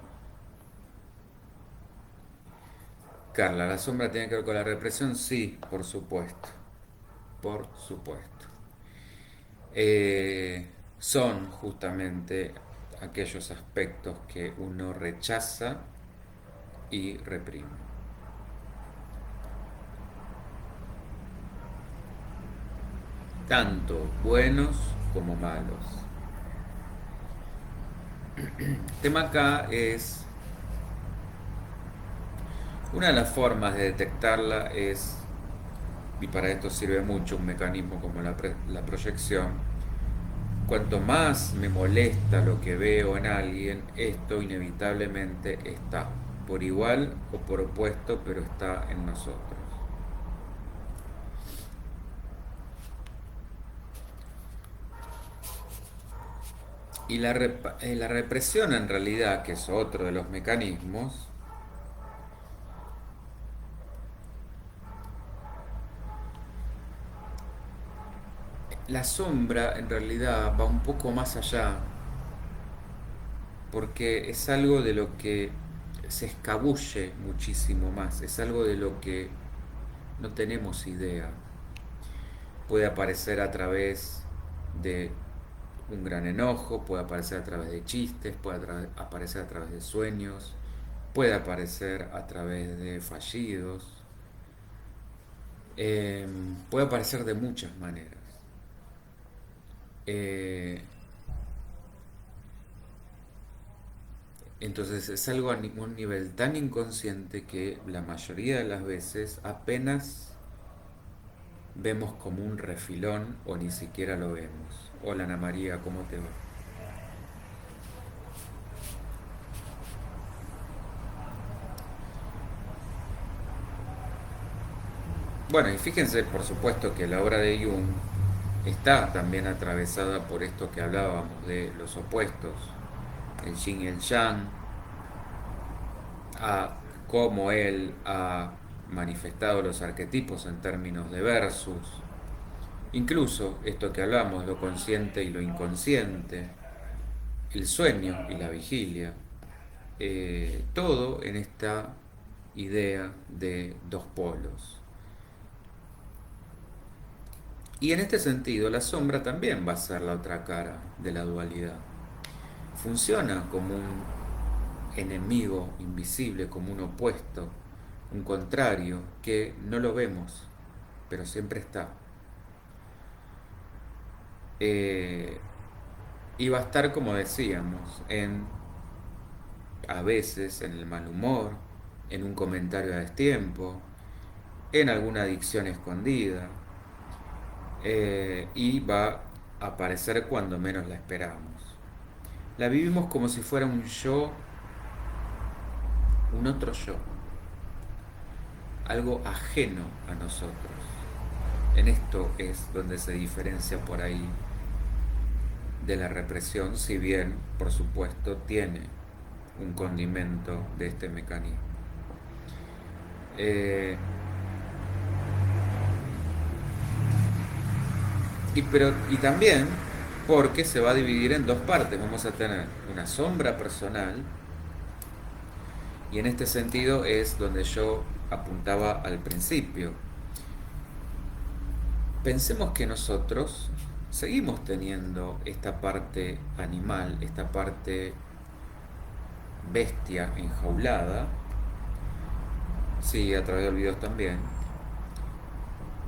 Carla, ¿la sombra tiene que ver con la represión? Sí, por supuesto, por supuesto. Son justamente aquellos aspectos que uno rechaza y reprime. Tanto buenos como malos. El tema acá es, una de las formas de detectarla es, y para esto sirve mucho un mecanismo como la proyección, cuanto más me molesta lo que veo en alguien, esto inevitablemente está, por igual o por opuesto, pero está en nosotros. Y la represión en realidad, que es otro de los mecanismos, la sombra en realidad va un poco más allá, porque es algo de lo que se escabulle muchísimo más, es algo de lo que no tenemos idea. Puede aparecer a través de un gran enojo, puede aparecer a través de chistes, puede aparecer a través de sueños, puede aparecer a través de fallidos, puede aparecer de muchas maneras. Eh, entonces es algo a un nivel tan inconsciente que la mayoría de las veces apenas vemos como un refilón o ni siquiera lo vemos. Hola Ana María, ¿cómo te va? Bueno, y fíjense por supuesto que la obra de Jung está también atravesada por esto que hablábamos de los opuestos, el yin y el yang, a cómo él ha manifestado los arquetipos en términos de versus, incluso esto que hablamos, lo consciente y lo inconsciente, el sueño y la vigilia, todo en esta idea de dos polos. Y en este sentido, la sombra también va a ser la otra cara de la dualidad. Funciona como un enemigo invisible, como un opuesto, un contrario, que no lo vemos, pero siempre está. Y va a estar, como decíamos, a veces en el mal humor, en un comentario a destiempo, en alguna adicción escondida, y va a aparecer cuando menos la esperamos. La vivimos como si fuera un yo, un otro yo, algo ajeno a nosotros. En esto es donde se diferencia por ahí de la represión, si bien, por supuesto, tiene un condimento de este mecanismo. Y también porque se va a dividir en dos partes. Vamos a tener una sombra personal, y en este sentido es donde yo apuntaba al principio. Pensemos que nosotros seguimos teniendo esta parte animal, esta parte bestia enjaulada, sí, a través de videos también,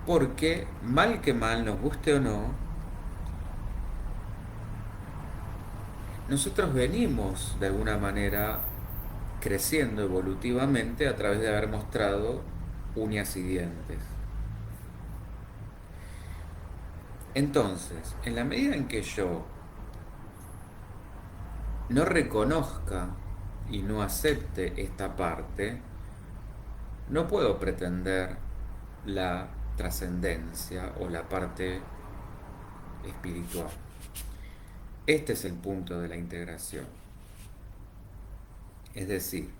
porque mal que mal, nos guste o no, nosotros venimos de alguna manera creciendo evolutivamente a través de haber mostrado uñas y dientes. Entonces, en la medida en que yo no reconozca y no acepte esta parte, no puedo pretender la trascendencia o la parte espiritual. Este es el punto de la integración. Es decir,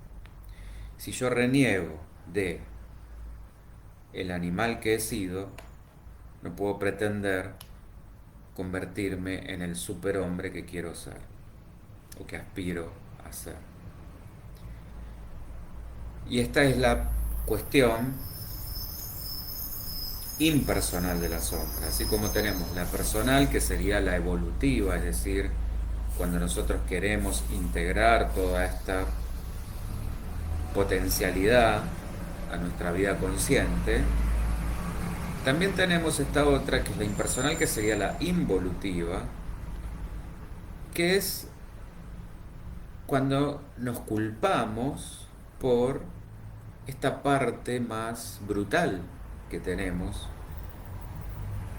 si yo reniego de el animal que he sido, no puedo pretender convertirme en el superhombre que quiero ser o que aspiro a ser. Y esta es la cuestión impersonal de la sombra, así como tenemos la personal, que sería la evolutiva, es decir, cuando nosotros queremos integrar toda esta potencialidad a nuestra vida consciente. También tenemos esta otra, que es la impersonal, que sería la involutiva, que es cuando nos culpamos por esta parte más brutal que tenemos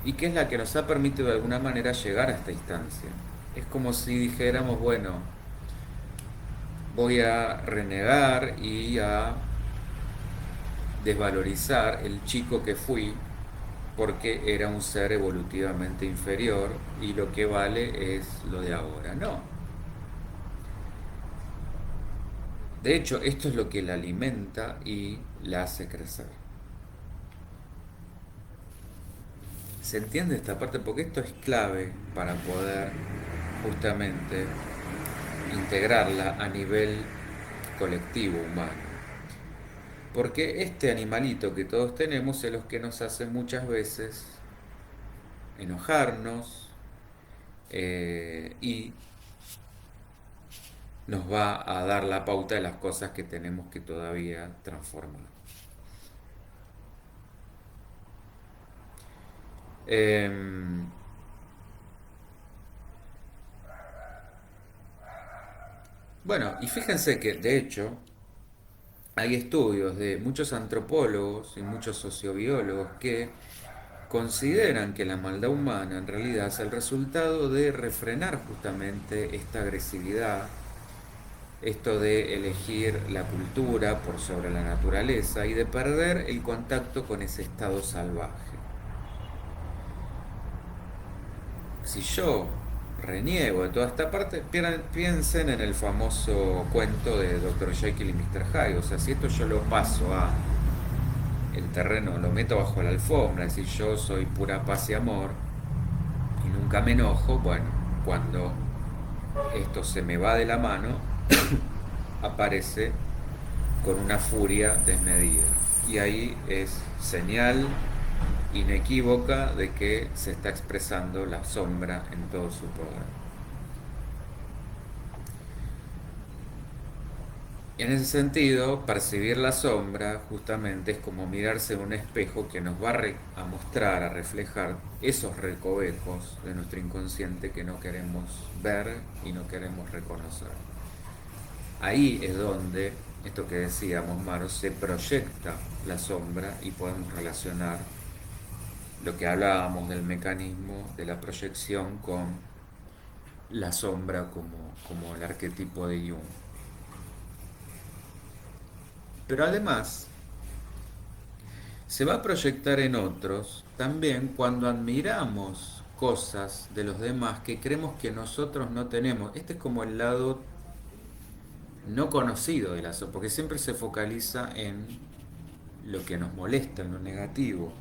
y que es la que nos ha permitido de alguna manera llegar a esta instancia. Es como si dijéramos, bueno, voy a renegar y a desvalorizar el chico que fui porque era un ser evolutivamente inferior y lo que vale es lo de ahora. No. De hecho, esto es lo que la alimenta y la hace crecer. ¿Se entiende esta parte? Porque esto es clave para poder justamente integrarla a nivel colectivo humano. Porque este animalito que todos tenemos es lo que nos hace muchas veces enojarnos, y nos va a dar la pauta de las cosas que tenemos que todavía transformar. Bueno, y fíjense que de hecho hay estudios de muchos antropólogos y muchos sociobiólogos que consideran que la maldad humana en realidad es el resultado de refrenar justamente esta agresividad, esto de elegir la cultura por sobre la naturaleza y de perder el contacto con ese estado salvaje. Si yo reniego de toda esta parte, piensen en el famoso cuento de Dr. Jekyll y Mr. Hyde. O sea, si esto yo lo paso a el terreno, lo meto bajo la alfombra, es decir, yo soy pura paz y amor y nunca me enojo, bueno, cuando esto se me va de la mano, aparece con una furia desmedida. Y ahí es señal inequívoca de que se está expresando la sombra en todo su poder. En ese sentido, percibir la sombra justamente es como mirarse en un espejo que nos va a mostrar, a reflejar esos recovecos de nuestro inconsciente que no queremos ver y no queremos reconocer. Ahí es donde, esto que decíamos, Maro, se proyecta la sombra y podemos relacionar lo que hablábamos del mecanismo de la proyección con la sombra como el arquetipo de Jung. Pero además, se va a proyectar en otros también cuando admiramos cosas de los demás que creemos que nosotros no tenemos. Este es como el lado no conocido de la sombra, porque siempre se focaliza en lo que nos molesta, en lo negativo.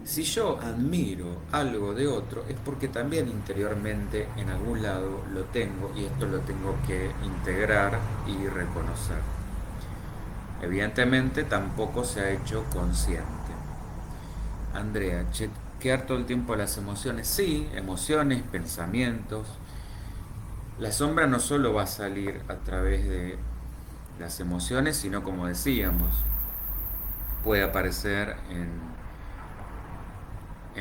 Si yo admiro algo de otro, es porque también interiormente en algún lado lo tengo y esto lo tengo que integrar y reconocer. Evidentemente tampoco se ha hecho consciente. Andrea, chequear todo el tiempo las emociones. Sí, emociones, pensamientos. La sombra no solo va a salir a través de las emociones, sino como decíamos, puede aparecer en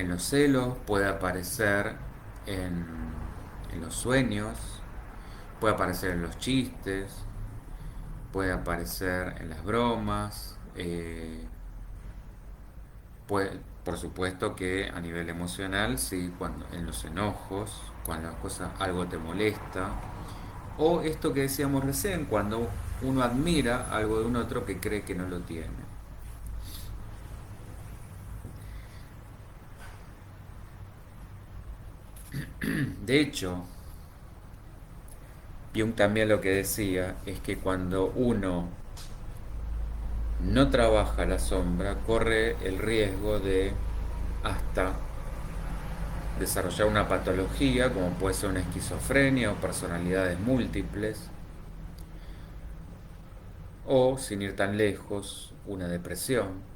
los celos, puede aparecer en, en los sueños, puede aparecer en los chistes, puede aparecer en las bromas, puede, por supuesto que a nivel emocional, sí, cuando, en los enojos, cuando las cosas, algo te molesta, o esto que decíamos recién, cuando uno admira algo de un otro que cree que no lo tiene. De hecho, Jung también lo que decía es que cuando uno no trabaja la sombra, corre el riesgo de hasta desarrollar una patología, como puede ser una esquizofrenia o personalidades múltiples, o, sin ir tan lejos, una depresión.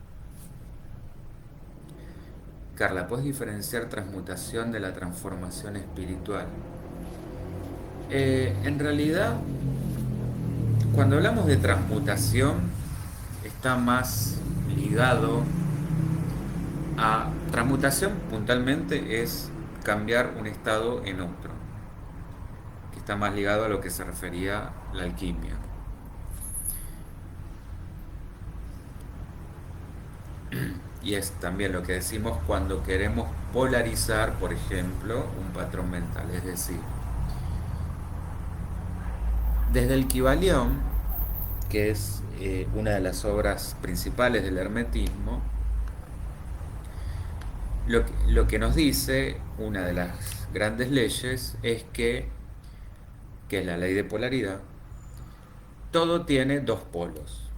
Carla, ¿puedes diferenciar transmutación de la transformación espiritual? En realidad, cuando hablamos de transmutación, está más ligado a... Transmutación puntualmente es cambiar un estado en otro, que está más ligado a lo que se refería la alquimia. Y es también lo que decimos cuando queremos polarizar, por ejemplo, un patrón mental. Es decir, desde el Kybalión, que es una de las obras principales del hermetismo, lo que nos dice, una de las grandes leyes, es que es la ley de polaridad, todo tiene dos polos.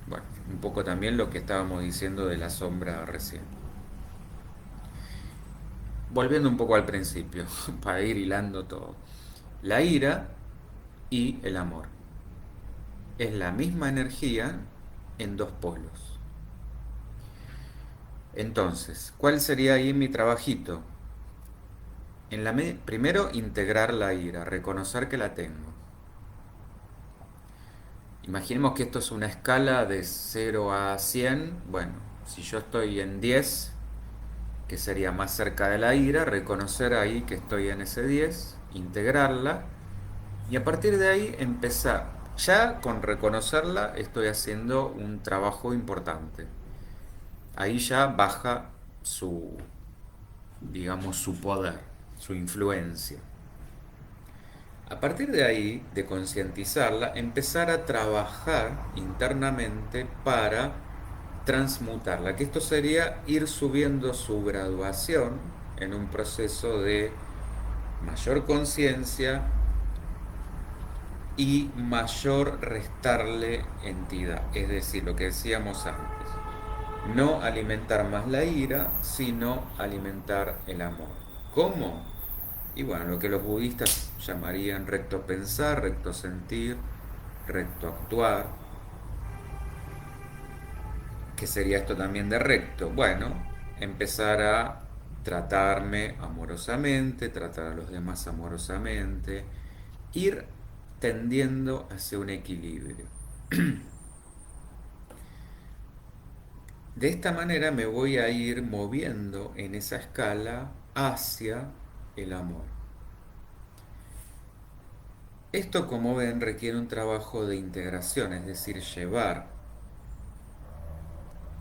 Bueno, un poco también lo que estábamos diciendo de la sombra recién. Volviendo un poco al principio, para ir hilando todo. La ira y el amor. Es la misma energía en dos polos. Entonces, ¿cuál sería ahí mi trabajito? Primero, integrar la ira, reconocer que la tengo. Imaginemos que esto es una escala de 0 a 100. Bueno, si yo estoy en 10, que sería más cerca de la ira, reconocer ahí que estoy en ese 10, integrarla y a partir de ahí empezar. Ya con reconocerla estoy haciendo un trabajo importante. Ahí ya baja su, digamos, su poder, su influencia. A partir de ahí, de concientizarla, empezar a trabajar internamente para transmutarla, que esto sería ir subiendo su graduación en un proceso de mayor conciencia y mayor restarle entidad, es decir, lo que decíamos antes, no alimentar más la ira, sino alimentar el amor. ¿Cómo? Y bueno, lo que los budistas llamarían recto pensar, recto sentir, recto actuar. ¿Qué sería esto también de recto? Bueno, empezar a tratarme amorosamente, tratar a los demás amorosamente, ir tendiendo hacia un equilibrio. De esta manera me voy a ir moviendo en esa escala hacia el amor. Esto, como ven, requiere un trabajo de integración, es decir, llevar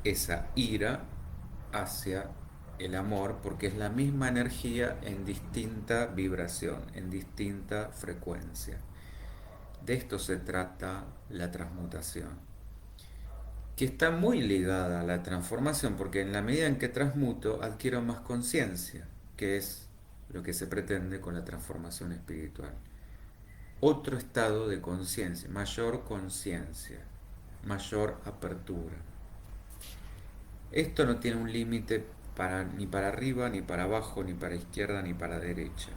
esa ira hacia el amor, porque es la misma energía en distinta vibración, en distinta frecuencia. De esto se trata la transmutación, que está muy ligada a la transformación, porque en la medida en que transmuto adquiero más conciencia, que es lo que se pretende con la transformación espiritual. Otro estado de conciencia, mayor apertura. Esto no tiene un límite ni para arriba, ni para abajo, ni para izquierda, ni para derecha.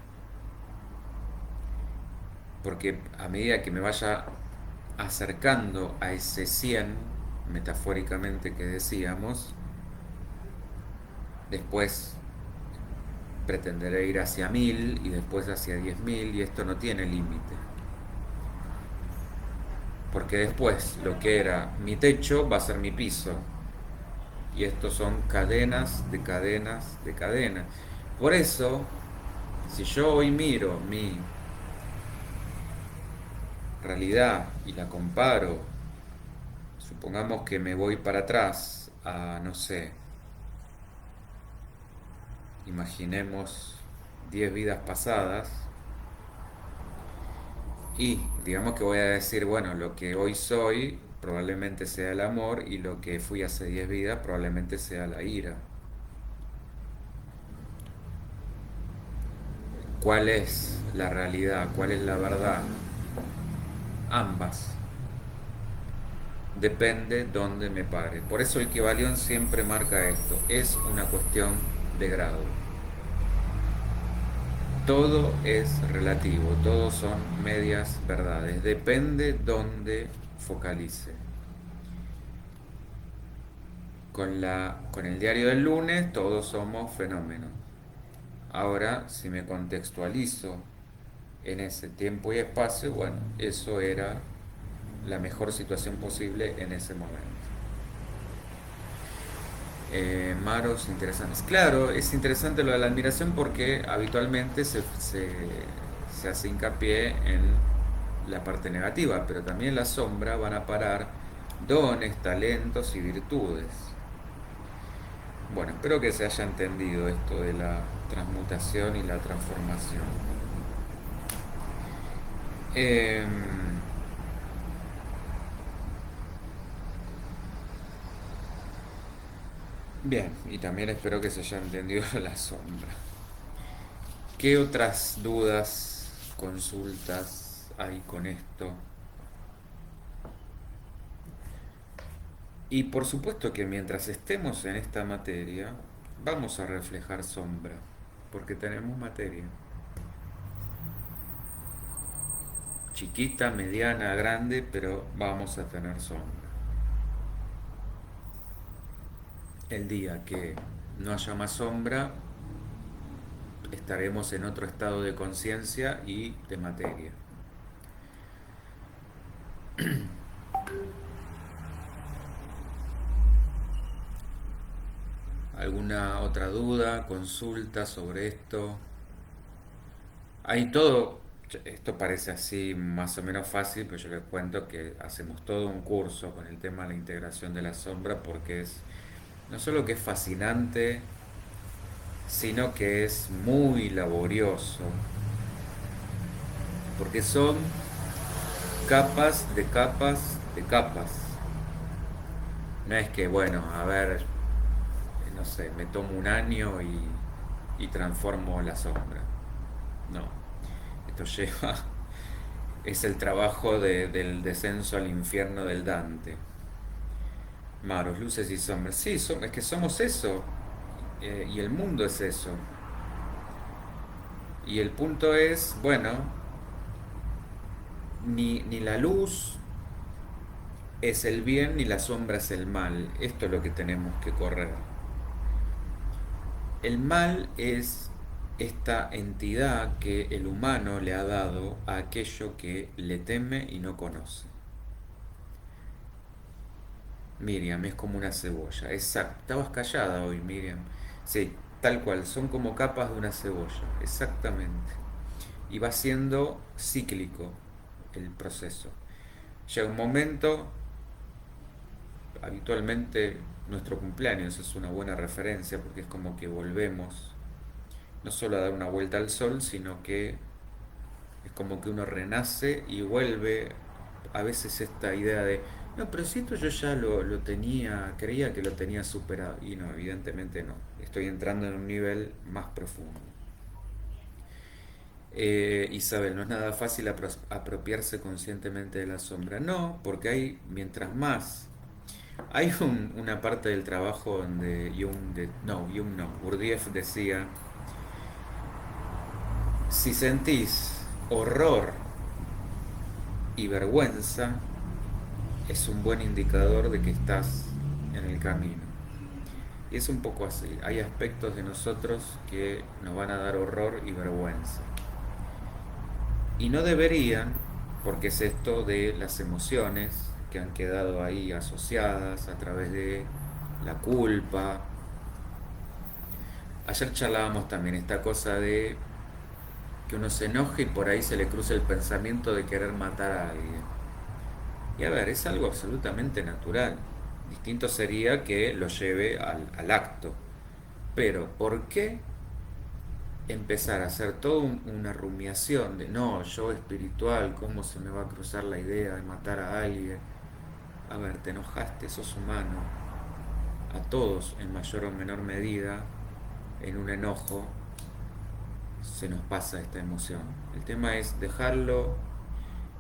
Porque a medida que me vaya acercando a ese 100, metafóricamente que decíamos, después pretenderé ir hacia 1000 y después hacia 10.000 y esto no tiene límite. Porque después lo que era mi techo va a ser mi piso. Y estos son cadenas de cadenas de cadenas. Por eso, si yo hoy miro mi realidad y la comparo, supongamos que me voy para atrás a, no sé, imaginemos 10 vidas pasadas, y digamos que voy a decir, bueno, lo que hoy soy probablemente sea el amor y lo que fui hace 10 vidas probablemente sea la ira. ¿Cuál es la realidad? ¿Cuál es la verdad? Ambas. Depende dónde me pare. Por eso el Kybalión siempre marca esto. Es una cuestión de grado. Todo es relativo, todo son medias verdades. Depende dónde focalice. Con el diario del lunes todos somos fenómenos. Ahora, si me contextualizo en ese tiempo y espacio, bueno, eso era la mejor situación posible en ese momento. Maros, interesantes. Claro, es interesante lo de la admiración porque habitualmente se hace hincapié en la parte negativa, pero también en la sombra van a parar dones, talentos y virtudes. Bueno, espero que se haya entendido esto de la transmutación y la transformación. Bien, y también espero que se haya entendido la sombra. ¿Qué otras dudas, consultas hay con esto? Y por supuesto que mientras estemos en esta materia, vamos a reflejar sombra, porque tenemos materia. Chiquita, mediana, grande, pero vamos a tener sombra. El día que no haya más sombra, estaremos en otro estado de conciencia y de materia. ¿Alguna otra duda, consulta sobre esto? Hay todo, esto parece así más o menos fácil, pero yo les cuento que hacemos todo un curso con el tema de la integración de la sombra porque es no solo que es fascinante, sino que es muy laborioso, porque son capas de capas de capas. No es que, bueno, a ver, no sé, me tomo un año y transformo la sombra. No, esto lleva, es el trabajo del descenso al infierno del Dante. Maros, luces y sombras. Sí, es que somos eso, y el mundo es eso. Y el punto es, bueno, ni la luz es el bien ni la sombra es el mal. Esto es lo que tenemos que correr. El mal es esta entidad que el humano le ha dado a aquello que le teme y no conoce. Miriam, es como una cebolla. Exacto. Estabas callada hoy, Miriam. Sí, tal cual. Son como capas de una cebolla. Exactamente. Y va siendo cíclico el proceso. Llega un momento, habitualmente nuestro cumpleaños es una buena referencia porque es como que volvemos no solo a dar una vuelta al sol, sino que es como que uno renace y vuelve a veces esta idea de, no, pero si esto yo ya lo tenía, creía que lo tenía superado. Y no, evidentemente no. Estoy entrando en un nivel más profundo. Isabel, no es nada fácil apropiarse conscientemente de la sombra. No, porque hay, mientras más. Hay una parte del trabajo donde Jung no, Gurdjieff decía, si sentís horror y vergüenza, es un buen indicador de que estás en el camino. Y es un poco así. Hay aspectos de nosotros que nos van a dar horror y vergüenza. Y no deberían, porque es esto de las emociones que han quedado ahí asociadas a través de la culpa. Ayer charlábamos también esta cosa de que uno se enoje y por ahí se le cruza el pensamiento de querer matar a alguien. Y a ver, es algo absolutamente natural. Distinto sería que lo lleve al acto. Pero, ¿por qué empezar a hacer toda una rumiación de no, yo espiritual, cómo se me va a cruzar la idea de matar a alguien? A ver, te enojaste, sos humano. A todos, en mayor o menor medida, en un enojo, se nos pasa esta emoción. El tema es dejarlo,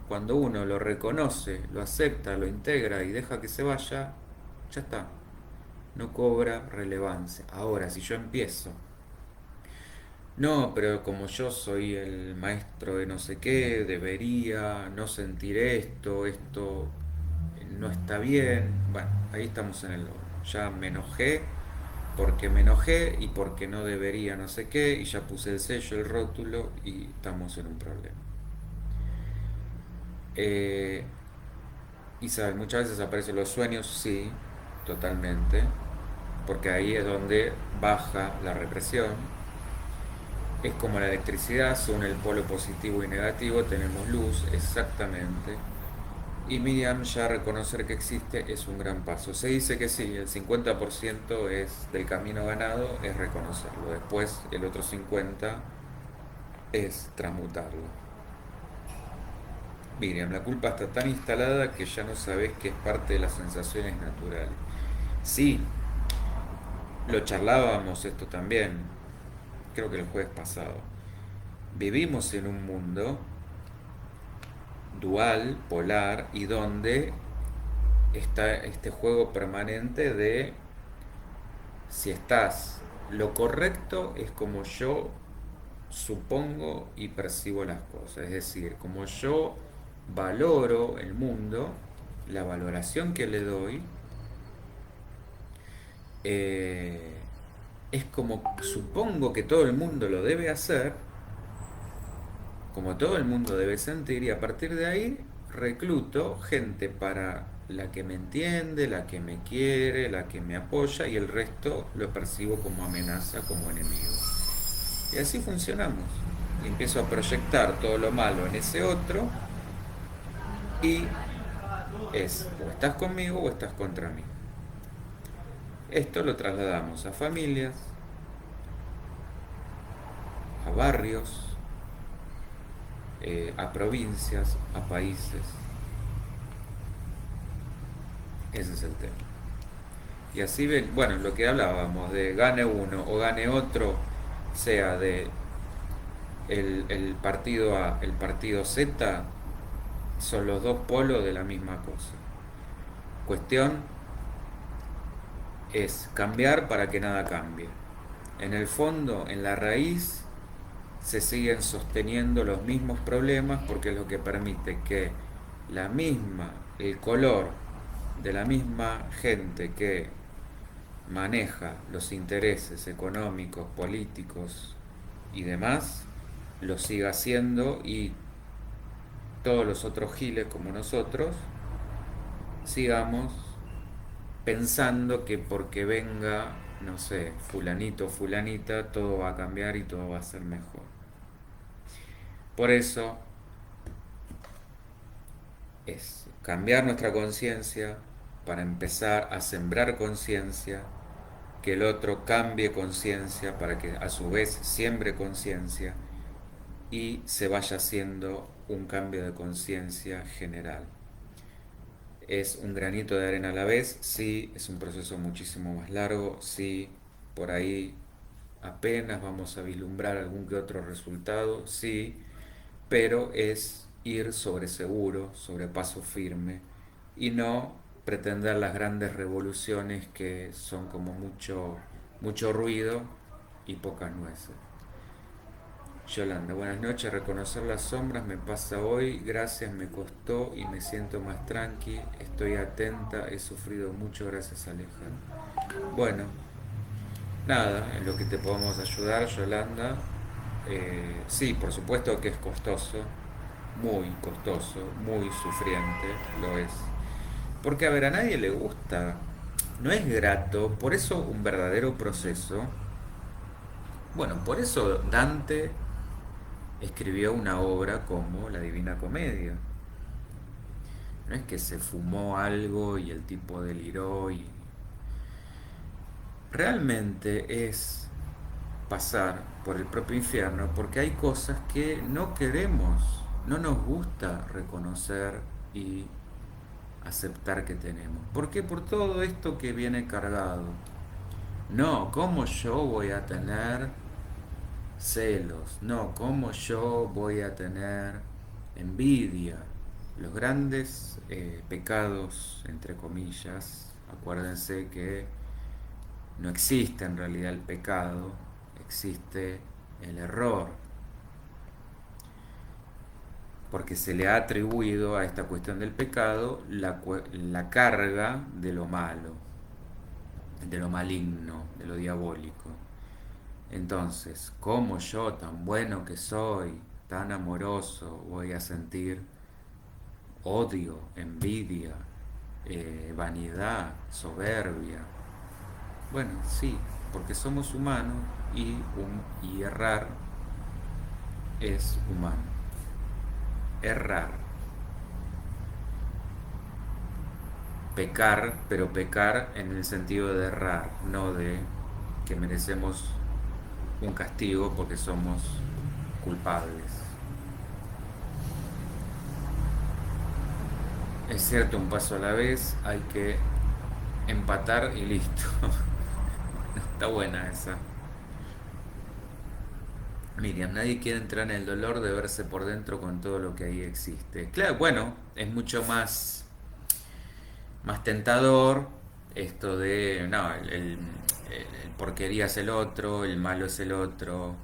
cuando uno lo reconoce, lo acepta, lo integra y deja que se vaya, ya está. No cobra relevancia. Ahora, si yo empiezo, no, pero como yo soy el maestro de no sé qué, debería no sentir esto, esto no está bien. Bueno, ahí estamos en el horno. Ya me enojé porque me enojé y porque no debería no sé qué, y ya puse el sello, el rótulo y estamos en un problema. Eh, Isabel, muchas veces aparecen los sueños, sí, totalmente, porque ahí es donde baja la represión. Es como la electricidad, son el polo positivo y negativo, tenemos luz, exactamente. Y Miriam, ya reconocer que existe es un gran paso. Se dice que sí, el 50% es del camino ganado, es reconocerlo. Después el otro 50% es transmutarlo. Miriam, la culpa está tan instalada que ya no sabes que es parte de las sensaciones naturales. Sí, lo charlábamos esto también, creo que el jueves pasado. Vivimos en un mundo dual, polar, y donde está este juego permanente de si estás, lo correcto es como yo supongo y percibo las cosas, es decir, como yo valoro el mundo, la valoración que le doy, eh, es como supongo que todo el mundo lo debe hacer, como todo el mundo debe sentir, y a partir de ahí recluto gente para la que me entiende, la que me quiere, la que me apoya, y el resto lo percibo como amenaza, como enemigo. Y así funcionamos. Y empiezo a proyectar todo lo malo en ese otro y es o estás conmigo o estás contra mí. Esto lo trasladamos a familias, a barrios, a provincias, a países. Ese es el tema. Y así ven, bueno, lo que hablábamos de gane uno o gane otro, sea de el partido A, el partido Z, son los dos polos de la misma cosa. Cuestión es cambiar para que nada cambie. En el fondo, en la raíz, se siguen sosteniendo los mismos problemas porque es lo que permite que el color de la misma gente que maneja los intereses económicos, políticos, y demás lo siga haciendo y todos los otros giles como nosotros sigamos pensando que porque venga, no sé, fulanito o fulanita, todo va a cambiar y todo va a ser mejor. Por eso es cambiar nuestra conciencia para empezar a sembrar conciencia, que el otro cambie conciencia para que a su vez siembre conciencia y se vaya haciendo un cambio de conciencia general. Es un granito de arena a la vez, sí, es un proceso muchísimo más largo, sí, por ahí apenas vamos a vislumbrar algún que otro resultado, sí, pero es ir sobre seguro, sobre paso firme y no pretender las grandes revoluciones que son como mucho ruido y pocas nueces. Yolanda, buenas noches. Reconocer las sombras me pasa hoy. Gracias, me costó y me siento más tranqui. Estoy atenta, he sufrido mucho. Gracias, Alejandro. Bueno, nada, en lo que te podemos ayudar, Yolanda. Sí, por supuesto que es costoso, muy sufriente, lo es. Porque, a ver, a nadie le gusta, no es grato, por eso un verdadero proceso. Bueno, por eso Dante escribió una obra como La Divina Comedia. No es que se fumó algo y el tipo deliró y... Realmente es pasar por el propio infierno porque hay cosas que no queremos, no nos gusta reconocer y aceptar que tenemos. ¿Por qué? Por todo esto que viene cargado. No, ¿cómo yo voy a tener celos? No, ¿cómo yo voy a tener envidia? Los grandes pecados, entre comillas, acuérdense que no existe en realidad el pecado, existe el error, porque se le ha atribuido a esta cuestión del pecado la carga de lo malo, de lo maligno, de lo diabólico. Entonces, ¿cómo yo, tan bueno que soy, tan amoroso, voy a sentir odio, envidia, vanidad, soberbia? Bueno, sí, porque somos humanos y errar es humano. Errar. Pecar, pero pecar en el sentido de errar, no de que merecemos un castigo porque somos culpables. Es cierto, un paso a la vez, hay que empatar y listo. Está buena esa. Miriam, nadie quiere entrar en el dolor de verse por dentro con todo lo que ahí existe. Claro, bueno, es mucho más tentador esto de, no, el porquería es el otro, el malo es el otro.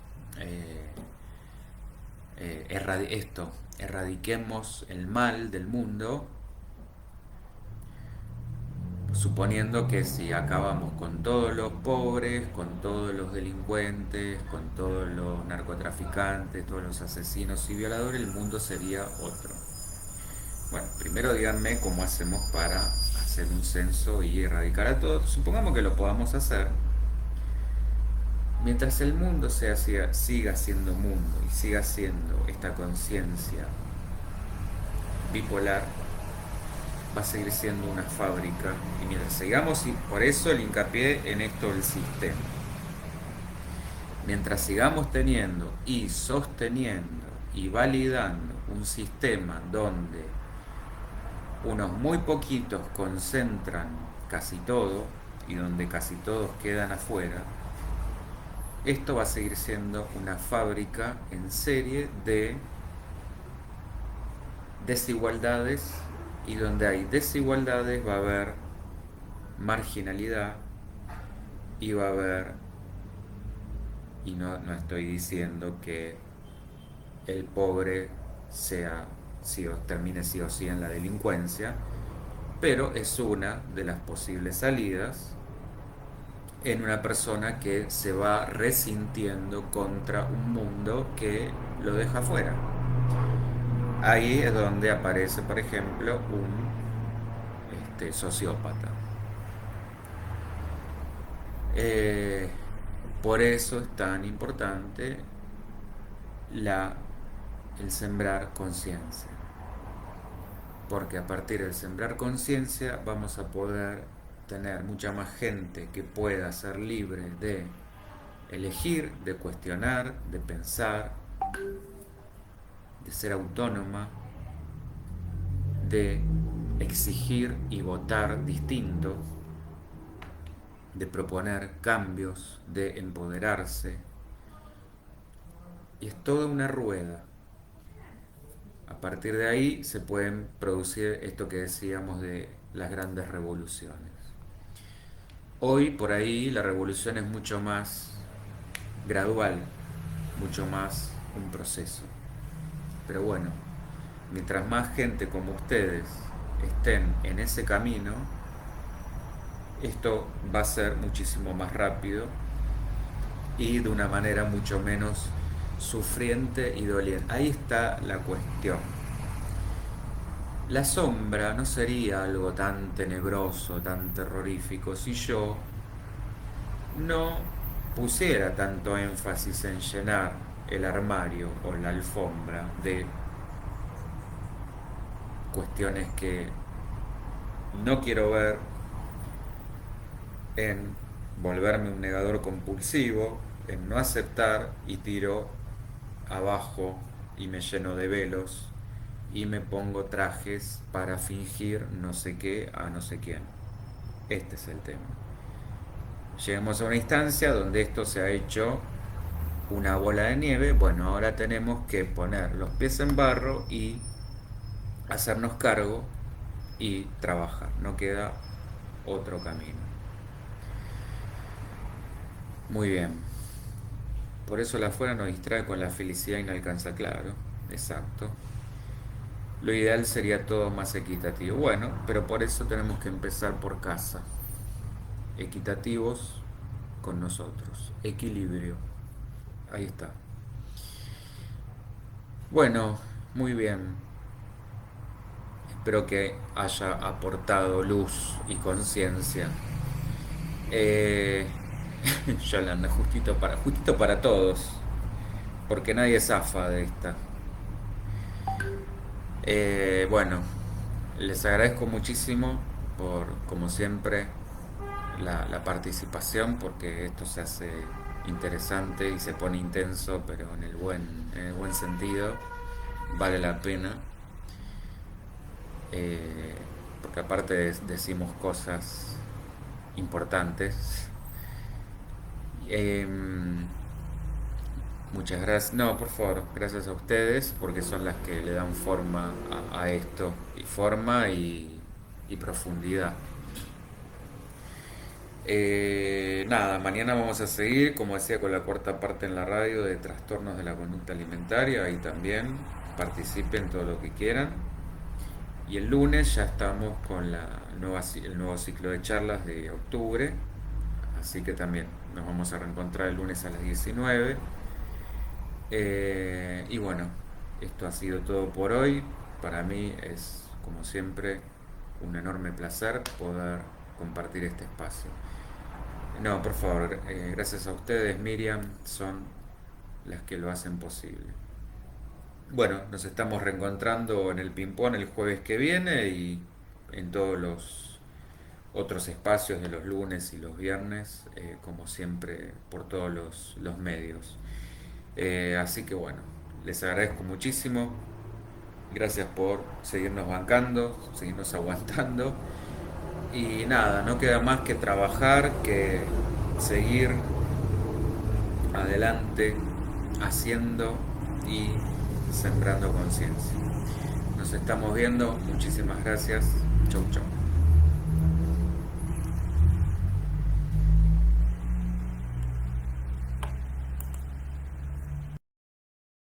eh, erradiquemos el mal del mundo, suponiendo que si acabamos con todos los pobres, con todos los delincuentes, con todos los narcotraficantes, todos los asesinos y violadores, el mundo sería otro. Bueno, primero díganme cómo hacemos para hacer un censo y erradicar a todos. Supongamos que lo podamos hacer. Mientras el mundo siga siendo mundo y siga siendo esta conciencia bipolar, va a seguir siendo una fábrica. Y mientras sigamos, y por eso el hincapié en esto del sistema. Mientras sigamos teniendo y sosteniendo y validando un sistema donde unos muy poquitos concentran casi todo y donde casi todos quedan afuera, esto va a seguir siendo una fábrica en serie de desigualdades, y donde hay desigualdades va a haber marginalidad y va a haber, y no estoy diciendo que el pobre termine sí o sí en la delincuencia, pero es una de las posibles salidas en una persona que se va resintiendo contra un mundo que lo deja fuera. Ahí es donde aparece, por ejemplo, un sociópata. Eh, por eso es tan importante la, el sembrar conciencia. Porque a partir del sembrar conciencia vamos a poder tener mucha más gente que pueda ser libre de elegir, de cuestionar, de pensar, de ser autónoma, de exigir y votar distinto, de proponer cambios, de empoderarse. Y es toda una rueda. A partir de ahí se pueden producir esto que decíamos de las grandes revoluciones. Hoy por ahí la revolución es mucho más gradual, mucho más un proceso. Pero bueno, mientras más gente como ustedes estén en ese camino, esto va a ser muchísimo más rápido y de una manera mucho menos sufriente y doliente. Ahí está la cuestión. La sombra no sería algo tan tenebroso, tan terrorífico, si yo no pusiera tanto énfasis en llenar el armario o la alfombra de cuestiones que no quiero ver, en volverme un negador compulsivo, en no aceptar y tiro abajo y me lleno de velos y me pongo trajes para fingir no sé qué a no sé quién. Este es el tema. Llegamos a una instancia donde esto se ha hecho una bola de nieve. Bueno, ahora tenemos que poner los pies en barro y hacernos cargo y trabajar. No queda otro camino. Muy bien. Por eso la afuera nos distrae con la felicidad inalcanza, claro. Exacto. Lo ideal sería todo más equitativo. Bueno, pero por eso tenemos que empezar por casa. Equitativos con nosotros. Equilibrio. Ahí está. Bueno, muy bien. Espero que haya aportado luz y conciencia. Yolanda, justito para todos. Porque nadie zafa de esta. Bueno, les agradezco muchísimo por, como siempre, la participación, porque esto se hace interesante y se pone intenso, pero en el buen sentido, vale la pena, porque aparte decimos cosas importantes. Muchas gracias. No, por favor, gracias a ustedes, porque son las que le dan forma a esto, y forma y profundidad. Nada, mañana vamos a seguir, como decía, con la cuarta parte en la radio de trastornos de la conducta alimentaria. Ahí también participen todo lo que quieran. Y el lunes ya estamos con el nuevo ciclo de charlas de octubre. Así que también nos vamos a reencontrar el lunes a las 19. Y bueno, esto ha sido todo por hoy. Para mí es, como siempre, un enorme placer poder compartir este espacio. No, por favor, gracias a ustedes, Miriam, son las que lo hacen posible. Bueno, nos estamos reencontrando en el Ping-Pong el jueves que viene y en todos los otros espacios de los lunes y los viernes, como siempre, por todos los medios. Así que bueno, les agradezco muchísimo. Gracias por seguirnos bancando, seguirnos aguantando. Y nada, no queda más que trabajar, que seguir adelante, haciendo y sembrando conciencia. Nos estamos viendo, muchísimas gracias. Chau, chau.